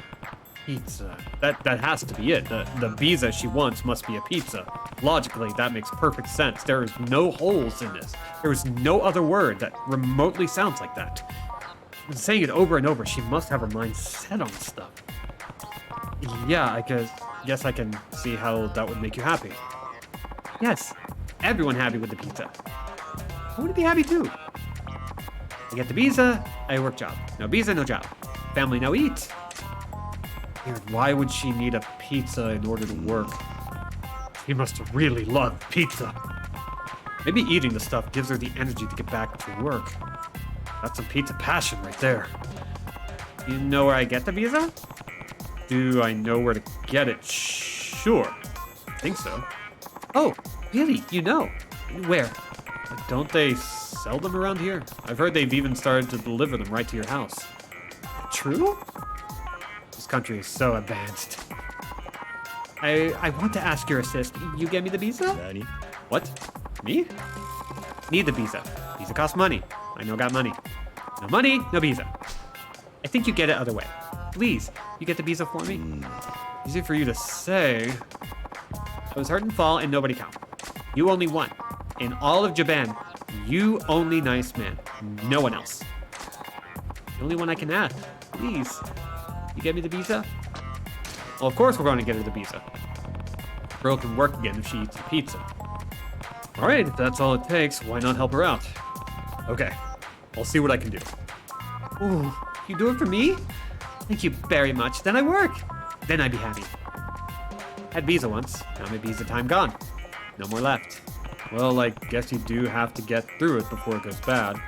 Pizza. That has to be it. The visa she wants must be a pizza. Logically, that makes perfect sense. There is no holes in this. There is no other word that remotely sounds like that. I'm saying it over and over. She must have her mind set on stuff. Yeah, I guess I can see how that would make you happy. Yes, everyone happy with the pizza. I want to be happy too. I get the visa, I work job. No visa, no job. Family, no eat. Weird, why would she need a pizza in order to work? he must really love pizza. Maybe eating the stuff gives her the energy to get back to work. That's some pizza passion right there. You know where I get the bizza? Do I know where to get it? Sure. I think so. Oh, really? You know? Where? Don't they sell them around here? I've heard they've even started to deliver them right to your house. True? This country is so advanced. I want to ask your assist. You get me the bizza? Nani? What? Me? Need the bizza. Bizza costs money. I know got money. No money, no bizza. I think you get it other way. Please, you get the bizza for me? Easy for you to say. I was hurt and fall and nobody count. You only won. In all of Japan, you only nice man. No one else. The only one I can add. Please, you get me the bizza? Well, of course we're going to get her the bizza. Girl can work again if she eats the pizza. All right, if that's all it takes, why not help her out? Okay, I'll see what I can do. Ooh, you do it for me? Thank you very much. Then I work. Then I'd be happy. Had bizza once. Now my bizza time gone. No more left. Well, I guess you do have to get through it before it goes bad.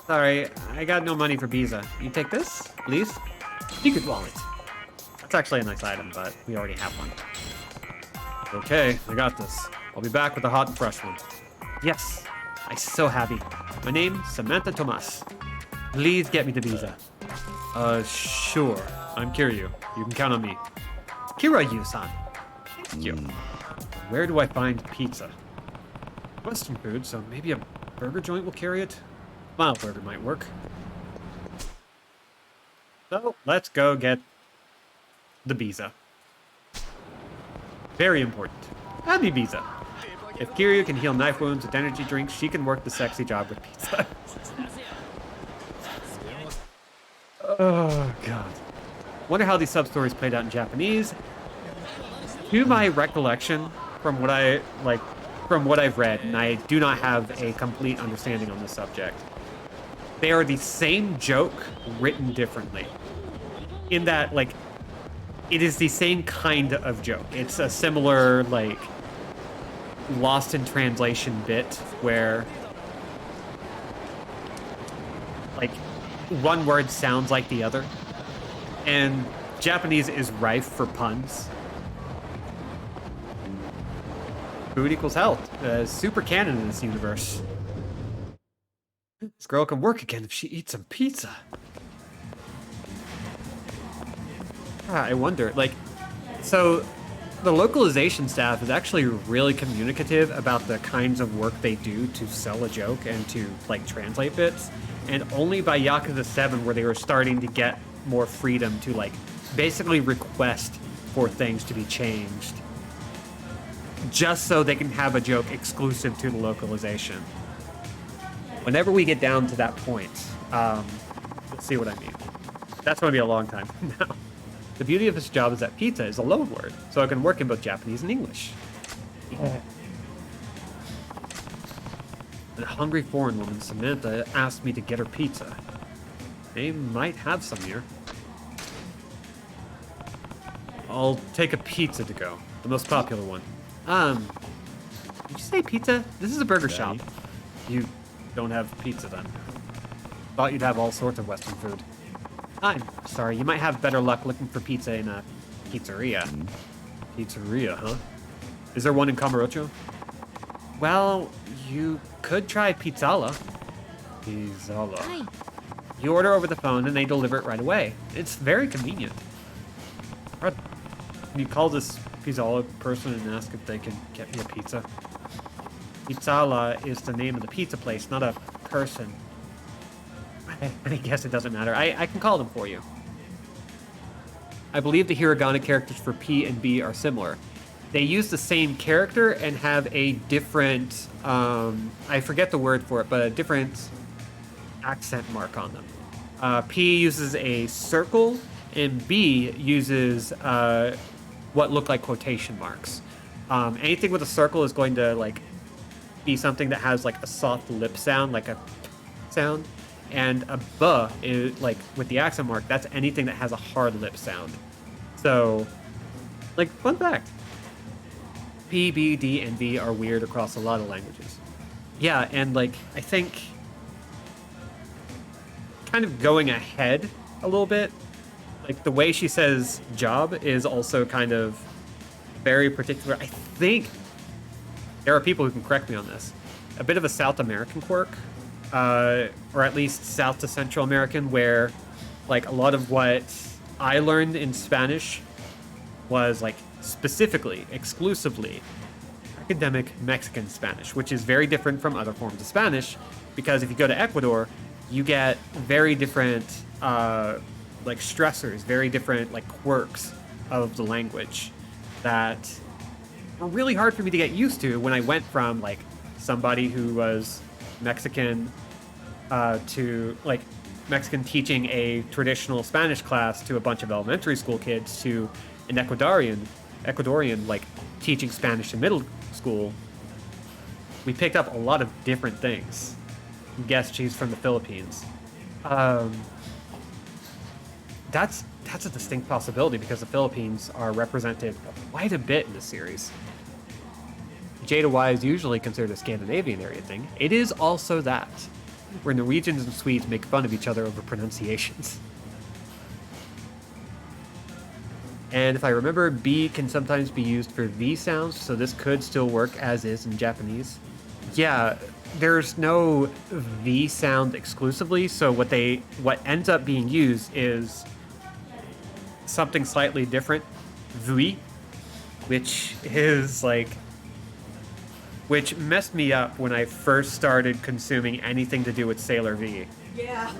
Sorry, I got no money for bizza. You take this, please? Secret wallet. That's actually a nice item, but we already have one. Okay, I got this. I'll be back with a hot and fresh one. Yes, I'm so happy. My name, Samantha Tomas. Please get me the bizza. Sure. I'm Kiryu. You can count on me. Kiryu-san. Thank you. Where do I find pizza? Western food, so maybe a burger joint will carry it? Mild burger might work. So, let's go get the bizza. Very important. Happy bizza. If Kiryu can heal knife wounds with energy drinks, she can work the sexy job with pizza. Oh, God. Wonder how these sub-stories played out in Japanese. To my recollection, from what I've read, and I do not have a complete understanding on this subject, they are the same joke written differently. In that, like, it is the same kind of joke. It's a similar, like, lost in translation bit where, like, one word sounds like the other. And Japanese is rife for puns. Food equals health. Super canon in this universe. This girl can work again if she eats some pizza. I wonder, like, so the localization staff is actually really communicative about the kinds of work they do to sell a joke and to, like, translate bits. And only by Yakuza 7 where they were starting to get more freedom to, like, basically request for things to be changed. Just so they can have a joke exclusive to the localization. Whenever we get down to that point, you'll see what I mean. That's going to be a long time from now. The beauty of this job is that pizza is a loan word, so it can work in both Japanese and English. Yeah. A hungry foreign woman, Samantha, asked me to get her pizza. They might have some here. I'll take a pizza to go, the most popular one. Did you say pizza? This is a burger shop. You don't have pizza then. Thought you'd have all sorts of Western food. I'm sorry, you might have better luck looking for pizza in a pizzeria. Pizzeria, huh? Is there one in Kamurocho? Well, you could try Pizzala. Pizzala. Hi. You order over the phone and they deliver it right away. It's very convenient. Can you call this Pizzala person and ask if they can get me a pizza? Pizzala is the name of the pizza place, not a person. I guess it doesn't matter. I can call them for you. I believe the hiragana characters for P and B are similar. They use the same character and have a different, I forget the word for it, but a different accent mark on them. P uses a circle and B uses what look like quotation marks. Anything with a circle is going to like be something that has like a soft lip sound, like a sound. And a B is like with the accent mark, that's anything that has a hard lip sound. So, like, fun fact. P, B, D, and V are weird across a lot of languages. Yeah, and like, I think kind of going ahead a little bit, like the way she says job is also kind of very particular. I think there are people who can correct me on this. A bit of a South American quirk, or at least South to Central American, where like a lot of what I learned in Spanish was like specifically, exclusively academic Mexican Spanish, which is very different from other forms of Spanish, because if you go to Ecuador, you get very different like stressors, very different like quirks of the language that were really hard for me to get used to when I went from like somebody who was Mexican to like Mexican teaching a traditional Spanish class to a bunch of elementary school kids to an Ecuadorian like teaching Spanish in middle school. We picked up a lot of different things. Guess she's from the Philippines. That's a distinct possibility because the Philippines are represented quite a bit in the series. Jada Y is usually considered a Scandinavian area thing. It is also that, where Norwegians and Swedes make fun of each other over pronunciations. And if I remember, B can sometimes be used for V sounds, so this could still work as is in Japanese. Yeah, there's no V sound exclusively, so what ends up being used is something slightly different, V, which messed me up when I first started consuming anything to do with Sailor V. Yeah.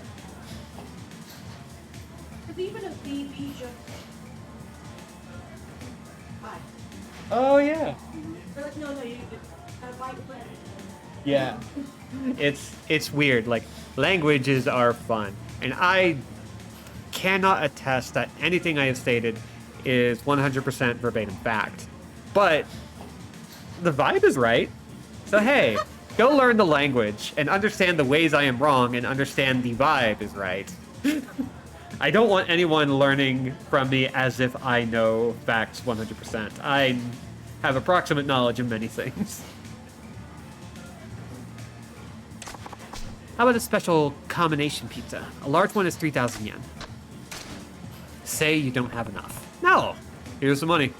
There's even a BB just. Hi. Oh yeah. No, you white friend. Yeah. It's weird. Like, languages are fun. And I cannot attest that anything I have stated is 100% verbatim fact. But the vibe is right. So hey, go learn the language and understand the ways I am wrong and understand the vibe is right. I don't want anyone learning from me as if I know facts 100%. I have approximate knowledge of many things. How about a special combination pizza? A large one is 3,000 yen. Say you don't have enough. No! Here's the money.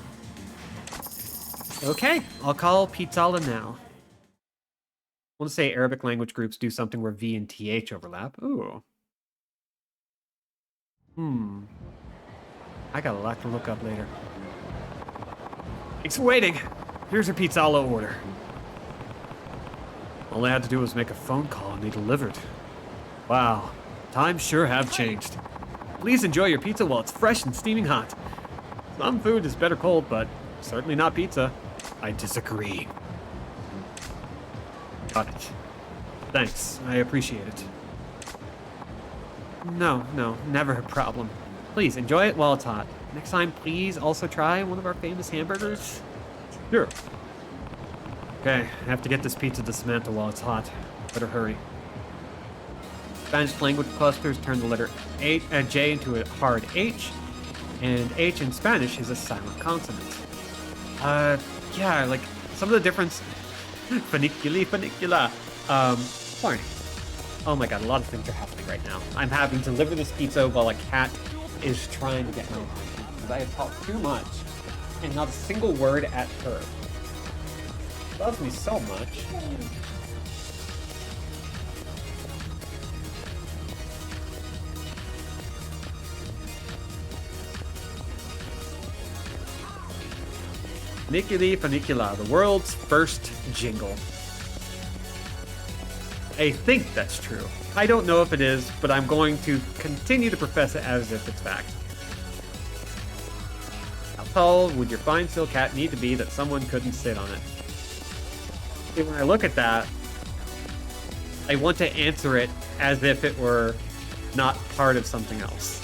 Okay, I'll call Pizzala now. I want to say Arabic language groups do something where V and TH overlap. Ooh. I got a lot to look up later. Thanks for waiting. Here's your Pizzala order. All I had to do was make a phone call and they delivered. Wow, times sure have changed. Please enjoy your pizza while it's fresh and steaming hot. Some food is better cold, but certainly not pizza. I disagree. Got it. Thanks, I appreciate it. No, never a problem. Please enjoy it while it's hot. Next time, please also try one of our famous hamburgers. Sure. Okay, I have to get this pizza to Samantha while it's hot. Better hurry. Spanish language clusters turn the letter J into a hard H, and H in Spanish is a silent consonant. Yeah, like some of the difference. Funicula. Sorry. Oh my god, a lot of things are happening right now. I'm having to deliver this pizza while a cat is trying to get my attention because I have talked too much and not a single word at her. She loves me so much. Funicula, the world's first jingle. I think that's true. I don't know if it is, but I'm going to continue to profess it as if it's fact. How tall would your fine silk hat need to be that someone couldn't sit on it? See, when I look at that, I want to answer it as if it were not part of something else.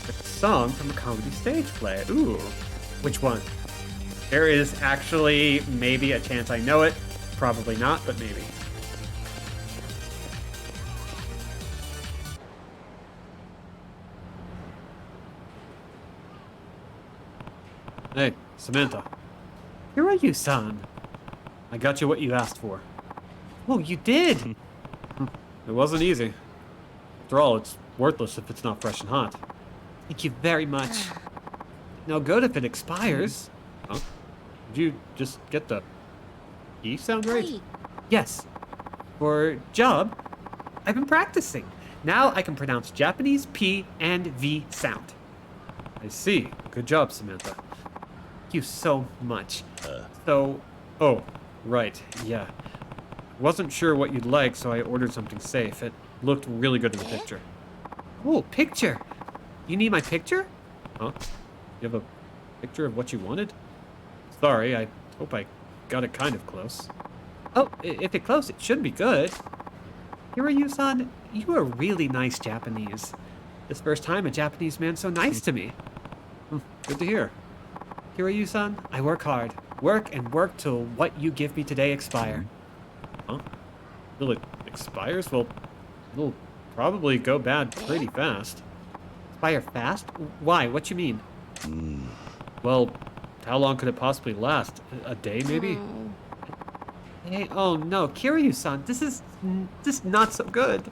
It's a song from a comedy stage play. Ooh, which one? There is actually maybe a chance I know it. Probably not, but maybe. Hey, Samantha. Here are you, son. I got you what you asked for. Oh, you did? It wasn't easy. After all, it's worthless if it's not fresh and hot. Thank you very much. No good if it expires. Huh? Did you just get the E sound right? Yes. For job, I've been practicing. Now I can pronounce Japanese P and V sound. I see. Good job, Samantha. Thank you so much. Oh, right, yeah. Wasn't sure what you'd like, so I ordered something safe. It looked really good in the picture. Oh, picture. You need my picture? Huh? You have a picture of what you wanted? Sorry, I hope I got it kind of close. Oh, if it's close, it should be good. Hiryu-san, you are really nice Japanese. This first time a Japanese man's so nice to me. Good to hear. Hiryu-san, I work hard. Work and work till what you give me today expire. Huh? Till it expires? Well, it'll probably go bad pretty fast. Expire fast? Why? What you mean? Well, how long could it possibly last? A day, maybe? Hey, oh no, Kiryu-san, this is not so good.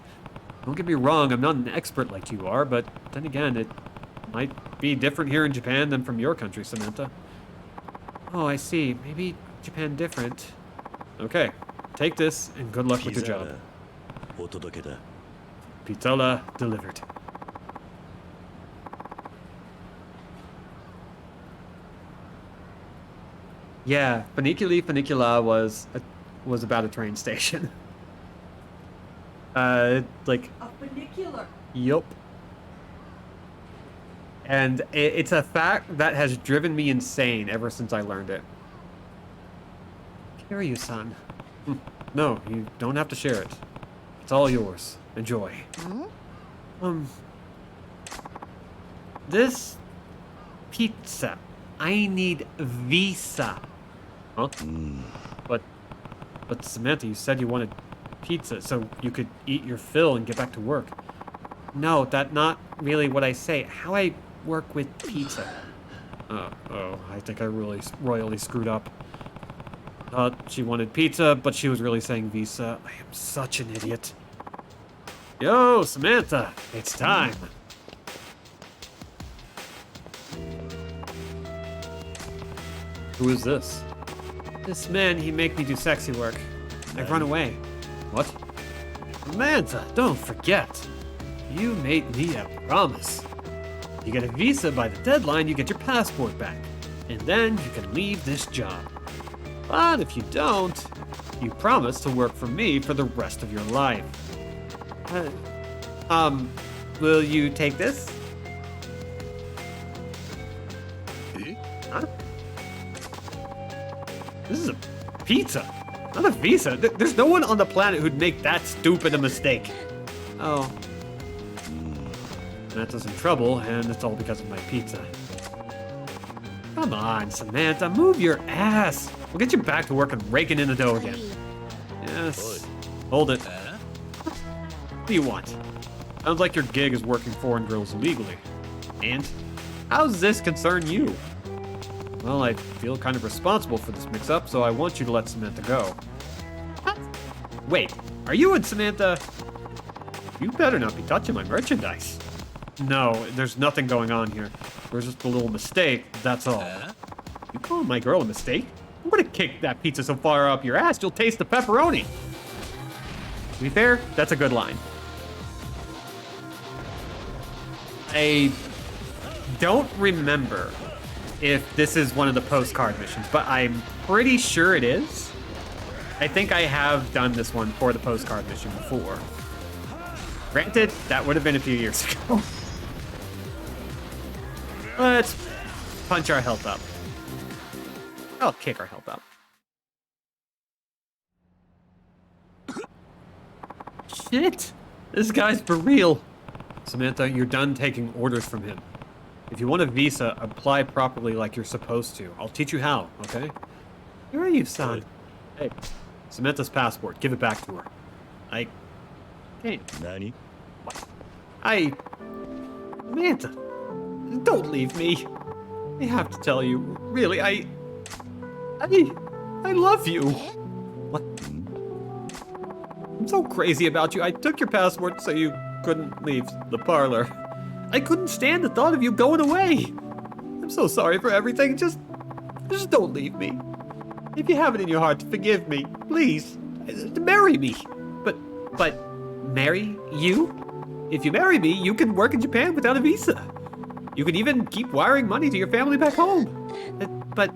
Don't get me wrong, I'm not an expert like you are, but then again, it might be different here in Japan than from your country, Samantha. Oh, I see. Maybe Japan different. Okay, take this and good luck with your job. Pizza delivered. Yeah, Funicula was about a train station. Like. A funicular. Yup. And it's a fact that has driven me insane ever since I learned it. Kiryu-san. No, you don't have to share it. It's all yours. Enjoy. This pizza. I need visa. Huh? But Samantha, you said you wanted pizza so you could eat your fill and get back to work. No, that's not really what I say. How I work with pizza. Oh, I think I really royally screwed up. She wanted pizza, but she was really saying visa. I am such an idiot. Yo, Samantha, it's time. Who is this? This man, he make me do sexy work. I run away. What? Samantha, don't forget. You made me a promise. You get a visa by the deadline, you get your passport back. And then you can leave this job. But if you don't, you promise to work for me for the rest of your life. Will you take this? Huh? This is a pizza, not a visa. There's no one on the planet who'd make that stupid a mistake. Oh. That's us in trouble, and it's all because of my pizza. Come on, Samantha, move your ass. We'll get you back to work and raking in the dough again. Yes. Hold it. What do you want? Sounds like your gig is working foreign girls illegally. And? How does this concern you? Well, I feel kind of responsible for this mix-up, so I want you to let Samantha go. What? Wait, are you and Samantha? You better not be touching my merchandise. No, there's nothing going on here. There's just a little mistake, that's all. You calling my girl a mistake? I'm gonna kick that pizza so far up your ass, you'll taste the pepperoni. To be fair, that's a good line. I don't remember if this is one of the postcard missions, but I'm pretty sure it is. I think I have done this one for the postcard mission before. Granted, that would have been a few years ago. Let's punch our health up. I'll kick our health up. Shit! This guy's for real. Samantha, you're done taking orders from him. If you want a visa, apply properly like you're supposed to. I'll teach you how, okay? Where are you, son? Hey, Samantha's passport. Give it back to her. I can't. Nani? What? Samantha, don't leave me. I have to tell you, really, I love you. What? I'm so crazy about you. I took your passport so you couldn't leave the parlor. I couldn't stand the thought of you going away. I'm so sorry for everything. Just don't leave me. If you have it in your heart to forgive me, please, marry me. But marry you? If you marry me, you can work in Japan without a visa. You can even keep wiring money to your family back home. But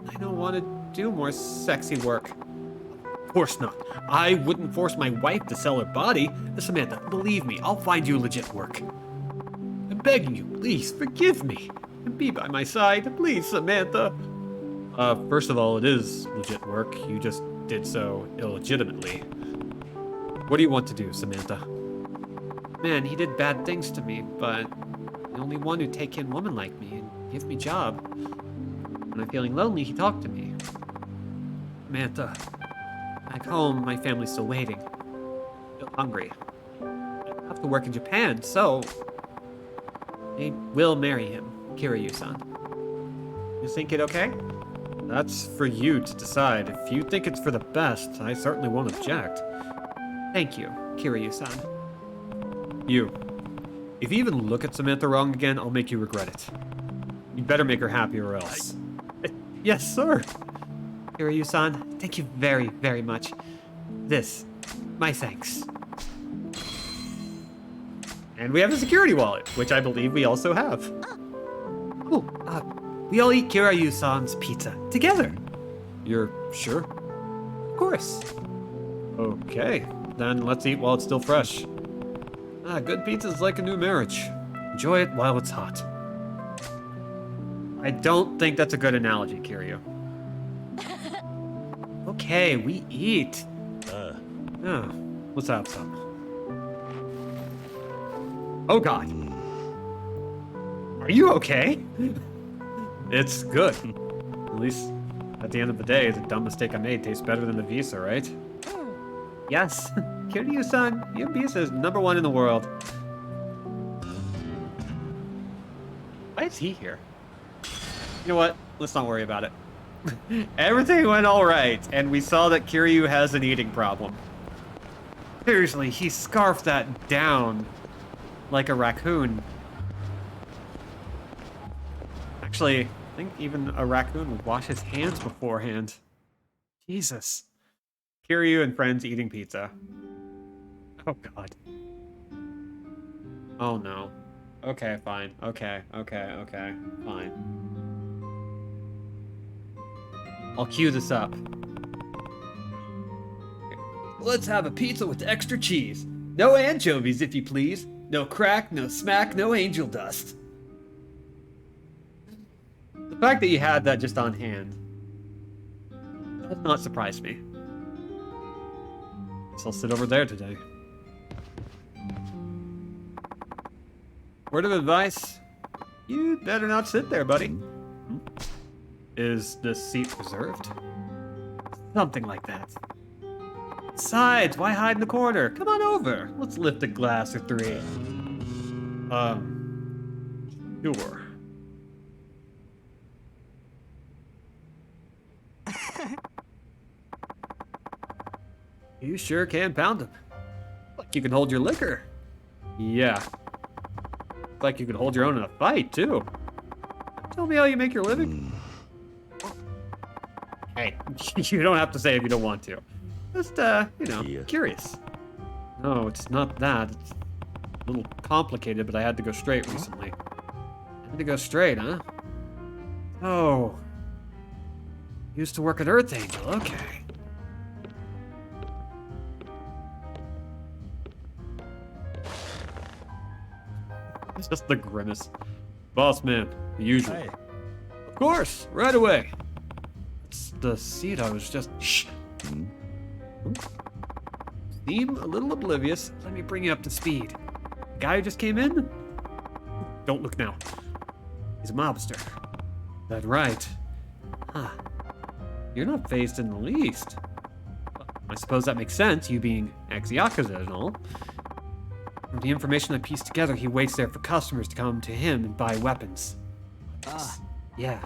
I don't want to do more sexy work. Of course not. I wouldn't force my wife to sell her body. Samantha, believe me, I'll find you legit work. I'm begging you, please, forgive me. And be by my side, please, Samantha. First of all, it is legit work. You just did so illegitimately. What do you want to do, Samantha? Man, he did bad things to me, but the only one who'd take in woman like me and give me job. When I'm feeling lonely, he talked to me. Samantha, back home, my family's still waiting. Still hungry. I have to work in Japan, so I will marry him, Kiryu-san. You think it okay? That's for you to decide. If you think it's for the best, I certainly won't object. Thank you, Kiryu-san. You. If you even look at Samantha wrong again, I'll make you regret it. You'd better make her happy or else. Yes, sir. Kiryu-san, thank you very, very much. My thanks. And we have a security wallet, which I believe we also have. Oh, we all eat Kiryu-san's pizza together. You're sure? Of course. Okay, then let's eat while it's still fresh. Good pizza's like a new marriage. Enjoy it while it's hot. I don't think that's a good analogy, Kiryu. Okay, we eat. Yeah, let's have some. Oh God. Are you okay? It's good. At least, at the end of the day, the dumb mistake I made tastes better than the visa, right? Yes. Kiryu-san, your visa is #1 in the world. Why is he here? You know what? Let's not worry about it. Everything went all right, and we saw that Kiryu has an eating problem. Seriously, he scarfed that down like a raccoon. Actually, I think even a raccoon would wash his hands beforehand. Jesus. Kiryu and friends eating pizza. Oh God. Oh no. Okay, fine. Okay, fine. I'll cue this up. Let's have a pizza with extra cheese. No anchovies, if you please. No crack, no smack, no angel dust. The fact that you had that just on hand does not surprise me. Guess I'll sit over there today. Word of advice, you'd better not sit there, buddy. Is the seat reserved? Something like that. Besides, why hide in the corner? Come on over. Let's lift a glass or 3. Sure. You sure can pound them. Like you can hold your liquor. Yeah. Like you can hold your own in a fight, too. Tell me how you make your living. Hey, you don't have to say if you don't want to. Just, curious. No, it's not that. It's a little complicated, but I had to go straight recently. Had to go straight, huh? Oh. Used to work at Earth Angel, okay. It's just the grimace. Boss man, the usual. Hey. Of course, right away. It's the seat I was just... Shh. Seem a little oblivious. Let me bring you up to speed. The guy who just came in? Don't look now. He's a mobster. That right. Huh. You're not phased in the least. Well, I suppose that makes sense, you being ex-Yakuza and all. From the information I pieced together, he waits there for customers to come to him and buy weapons. Yeah.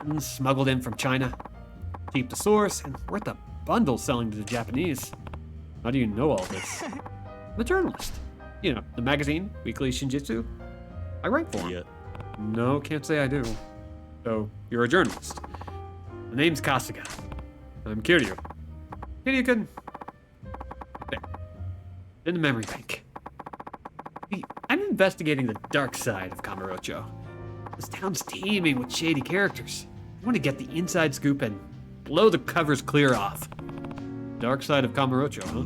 And smuggled in from China. Cheap to source and worth a bundle selling to the Japanese. How do you know all this? I'm a journalist. You know, the magazine, Weekly Shinjitsu. I write for 'em. Yeah. No, can't say I do. So, you're a journalist. My name's Kasuga. I'm Kiryu. Kiryu-kun. There. In the memory bank. See, I'm investigating the dark side of Kamurocho. This town's teeming with shady characters. I want to get the inside scoop and blow the covers clear off. Dark side of Kamurocho, huh?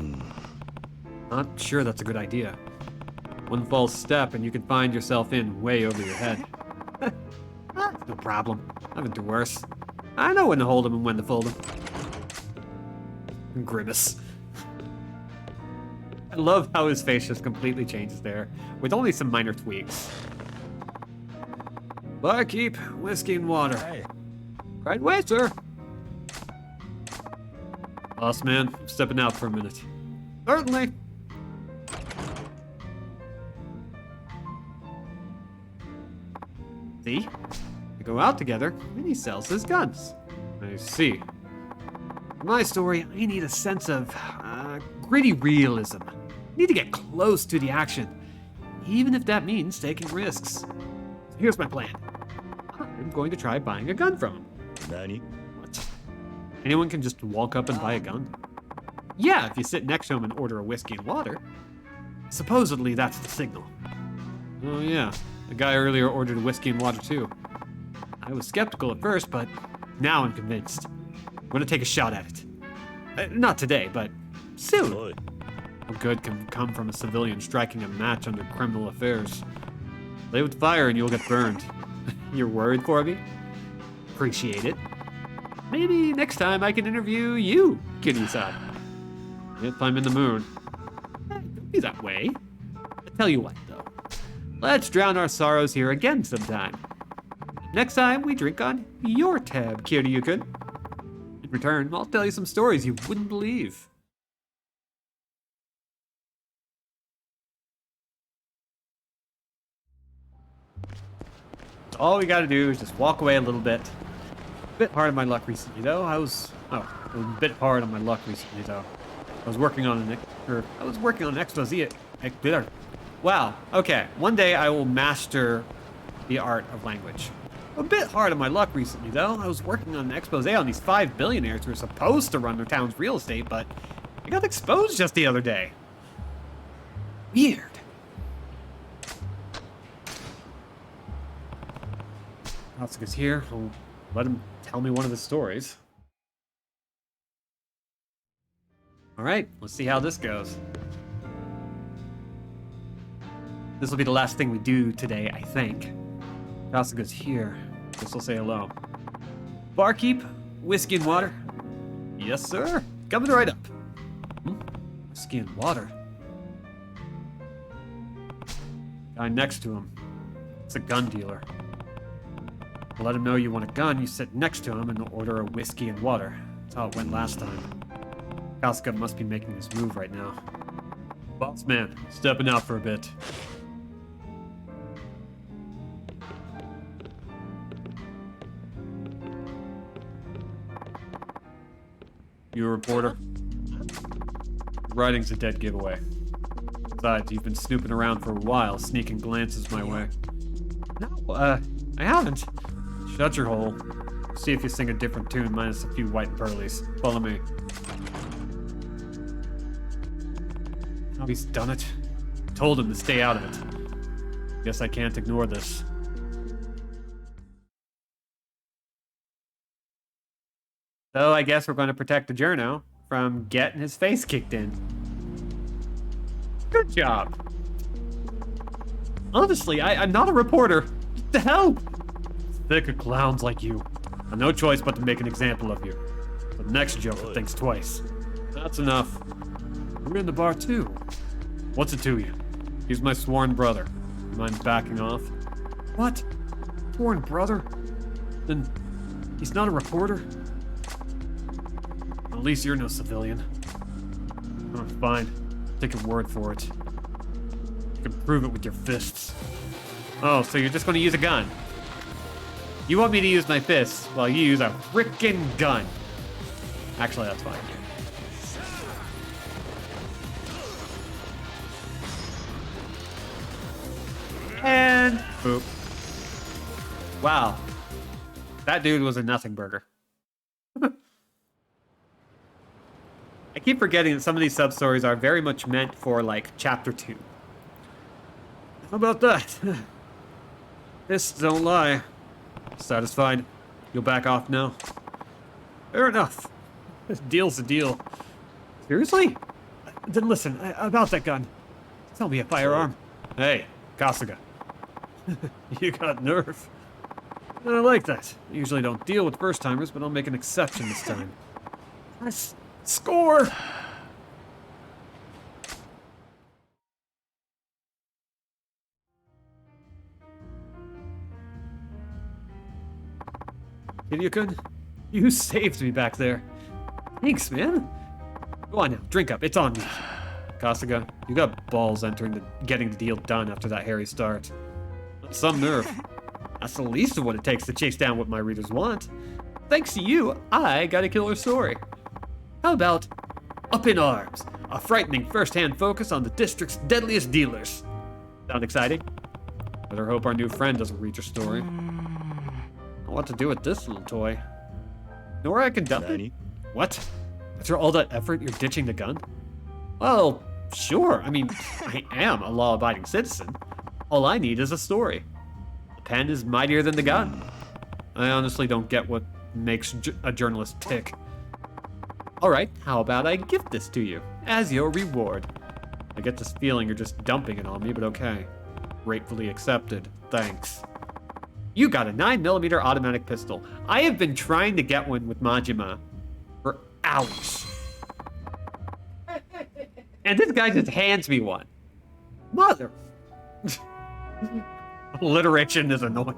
Not sure that's a good idea. One false step and you can find yourself in way over your head. No problem. I've been through worse. I know when to hold 'em and when to fold 'em. Grimace. I love how his face just completely changes there, with only some minor tweaks. Barkeep, whiskey and water. Hey. Right way, sir. Boss man, I'm stepping out for a minute. Certainly. See? We go out together, and he sells his guns. I see. For my story, I need a sense of gritty realism. I need to get close to the action, even if that means taking risks. So here's my plan. I'm going to try buying a gun from him. Nani? What? Anyone can just walk up and buy a gun? Yeah, if you sit next to him and order a whiskey and water. Supposedly, that's the signal. Oh yeah, the guy earlier ordered a whiskey and water too. I was skeptical at first, but now I'm convinced. I'm going to take a shot at it. Not today, but soon. Oi. No good can come from a civilian striking a match under criminal affairs. Play with fire and you'll get burned. You're worried for me? Appreciate it. Maybe next time I can interview you, Kiryu-san. If I'm in the mood. Don't be that way. I tell you what, though. Let's drown our sorrows here again sometime. Next time we drink on your tab, Kiryu-kun. In return, I'll tell you some stories you wouldn't believe. All we gotta do is just walk away a little bit. A bit hard on my luck recently, though. I was a bit hard on my luck recently, though. I was working on an expose. Wow. Okay. One day I will master the art of language. A bit hard on my luck recently, though. I was working on an expose on these 5 billionaires who are supposed to run their town's real estate, but they got exposed just the other day. Weird. Kasuga's here. I'll let him tell me one of the stories. All right, let's see how this goes. This will be the last thing we do today, I think. Kasuga's here. Guess I'll say hello. Barkeep, whiskey and water. Yes, sir. Coming right up. Whiskey and water. Guy next to him. It's a gun dealer. Let him know you want a gun, you sit next to him and order a whiskey and water. That's how it went last time. Kasuga must be making this move right now. Boss man, stepping out for a bit. You a reporter? Writing's a dead giveaway. Besides, you've been snooping around for a while, sneaking glances my way. No, I haven't. Shut your hole. See if you sing a different tune minus a few white and pearlies. Follow me. Oh, he's done it. Told him to stay out of it. Guess I can't ignore this. So I guess we're going to protect the journo from getting his face kicked in. Good job. Honestly, I'm not a reporter. What the hell? Thick of clowns like you. I've no choice but to make an example of you. The next joker thinks twice. That's enough. We're in the bar too. What's it to you? He's my sworn brother. You mind backing off? What? Sworn brother? Then he's not a reporter? At least you're no civilian. Oh, fine. Take your word for it. You can prove it with your fists. Oh, so you're just going to use a gun? You want me to use my fists while you use a frickin' gun. Actually, that's fine. And boop. Wow. That dude was a nothing burger. I keep forgetting that some of these sub-stories are very much meant for, like, Chapter 2. How about that? Fists don't lie. Satisfied? You'll back off now? Fair enough. This deal's a deal. Seriously? Then listen, about that gun. Tell me a firearm. Hey, Kasuga. You got nerve. I like that. I usually don't deal with first-timers, but I'll make an exception this time. Nice. Score! Kiryu-kun, you saved me back there. Thanks, man. Go on now, drink up. It's on me. Kasuga, you got balls getting the deal done after that hairy start. That's some nerve. That's the least of what it takes to chase down what my readers want. Thanks to you, I got a killer story. How about Up in Arms, a frightening first-hand focus on the district's deadliest dealers? Sound exciting? Better hope our new friend doesn't read your story. What to do with this little toy? Know where I can dump it? What? After all that effort, you're ditching the gun? Well, sure. I mean, I am a law-abiding citizen. All I need is a story. The pen is mightier than the gun. I honestly don't get what makes a journalist tick. All right, how about I gift this to you as your reward? I get this feeling you're just dumping it on me, but okay. Gratefully accepted. Thanks. You got a 9mm automatic pistol. I have been trying to get one with Majima for hours. And this guy just hands me one. Mother. Alliteration is annoying.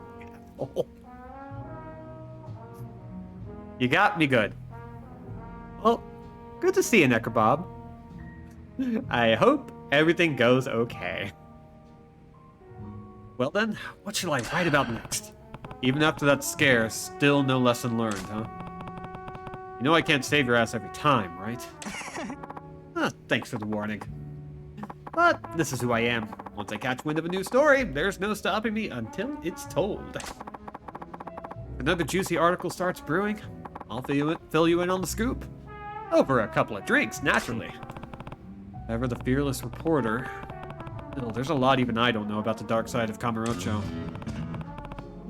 You got me good. Well, good to see you, Necrobob. I hope everything goes okay. Well then, what shall I write about next? Even after that scare, still no lesson learned, huh? You know I can't save your ass every time, right? Thanks for the warning. But this is who I am. Once I catch wind of a new story, there's no stopping me until it's told. Another juicy article starts brewing. I'll fill you in on the scoop. Over a couple of drinks, naturally. Ever the fearless reporter. No, there's a lot even I don't know about the dark side of Kamurocho.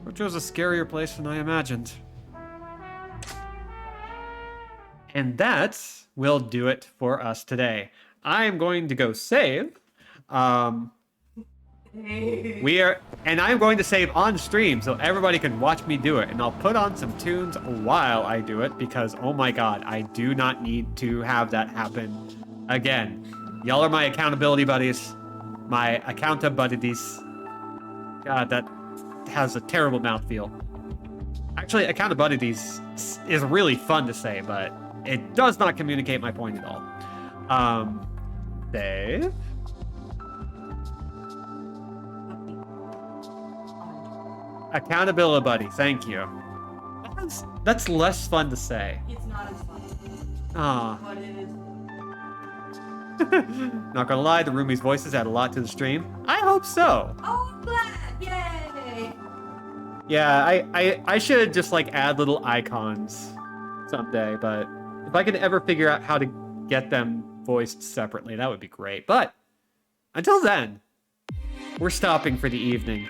Kamurocho's a scarier place than I imagined. And that will do it for us today. I am going to go save. I'm going to save on stream so everybody can watch me do it. And I'll put on some tunes while I do it because, oh my god, I do not need to have that happen again. Y'all are my accountability buddies. My buddies. God, that has a terrible mouthfeel. Actually, accountability is really fun to say, but it does not communicate my point at all. Save. Accountability buddy, thank you. That's less fun to say. It's not as fun. Ah. But it is. Not gonna lie, the roomies' voices add a lot to the stream. I hope so. Oh, I'm glad! Yay! Yeah, I should just like add little icons someday, but if I could ever figure out how to get them voiced separately, that would be great. But until then, we're stopping for the evening.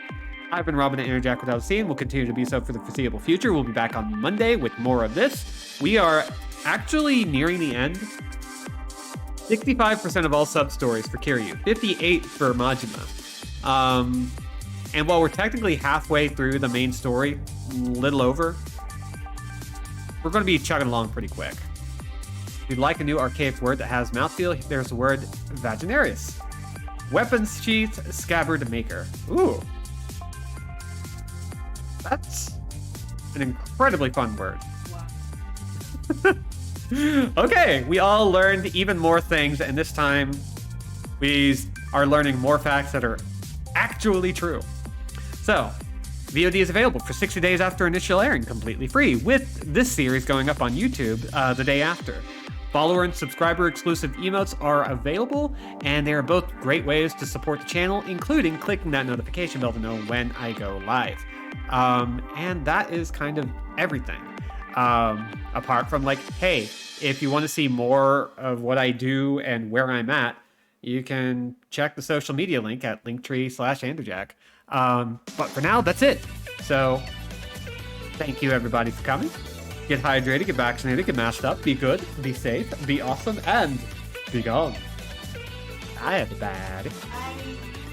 I've been Robin at Interjack without a scene. We'll continue to be so for the foreseeable future. We'll be back on Monday with more of this. We are actually nearing the end. 65% of all sub-stories for Kiryu, 58 for Majima. And while we're technically halfway through the main story, little over, we're going to be chugging along pretty quick. If you'd like a new archaic word that has mouthfeel, there's the word vaginarius. Weapons sheath, scabbard maker. Ooh. That's an incredibly fun word. Wow. Okay, we all learned even more things, and this time we are learning more facts that are actually true. So, VOD is available for 60 days after initial airing, completely free, with this series going up on YouTube the day after. Follower and subscriber exclusive emotes are available, and they are both great ways to support the channel, including clicking that notification bell to know when I go live. And that is kind of everything. Apart from like, hey, if you want to see more of what I do and where I'm at, you can check the social media link at linktree/Andrewjack. But for now, that's it. So thank you everybody for coming. Get hydrated, get vaccinated, get masked up, be good, be safe, be awesome, and be gone. Bye everybody. Bye.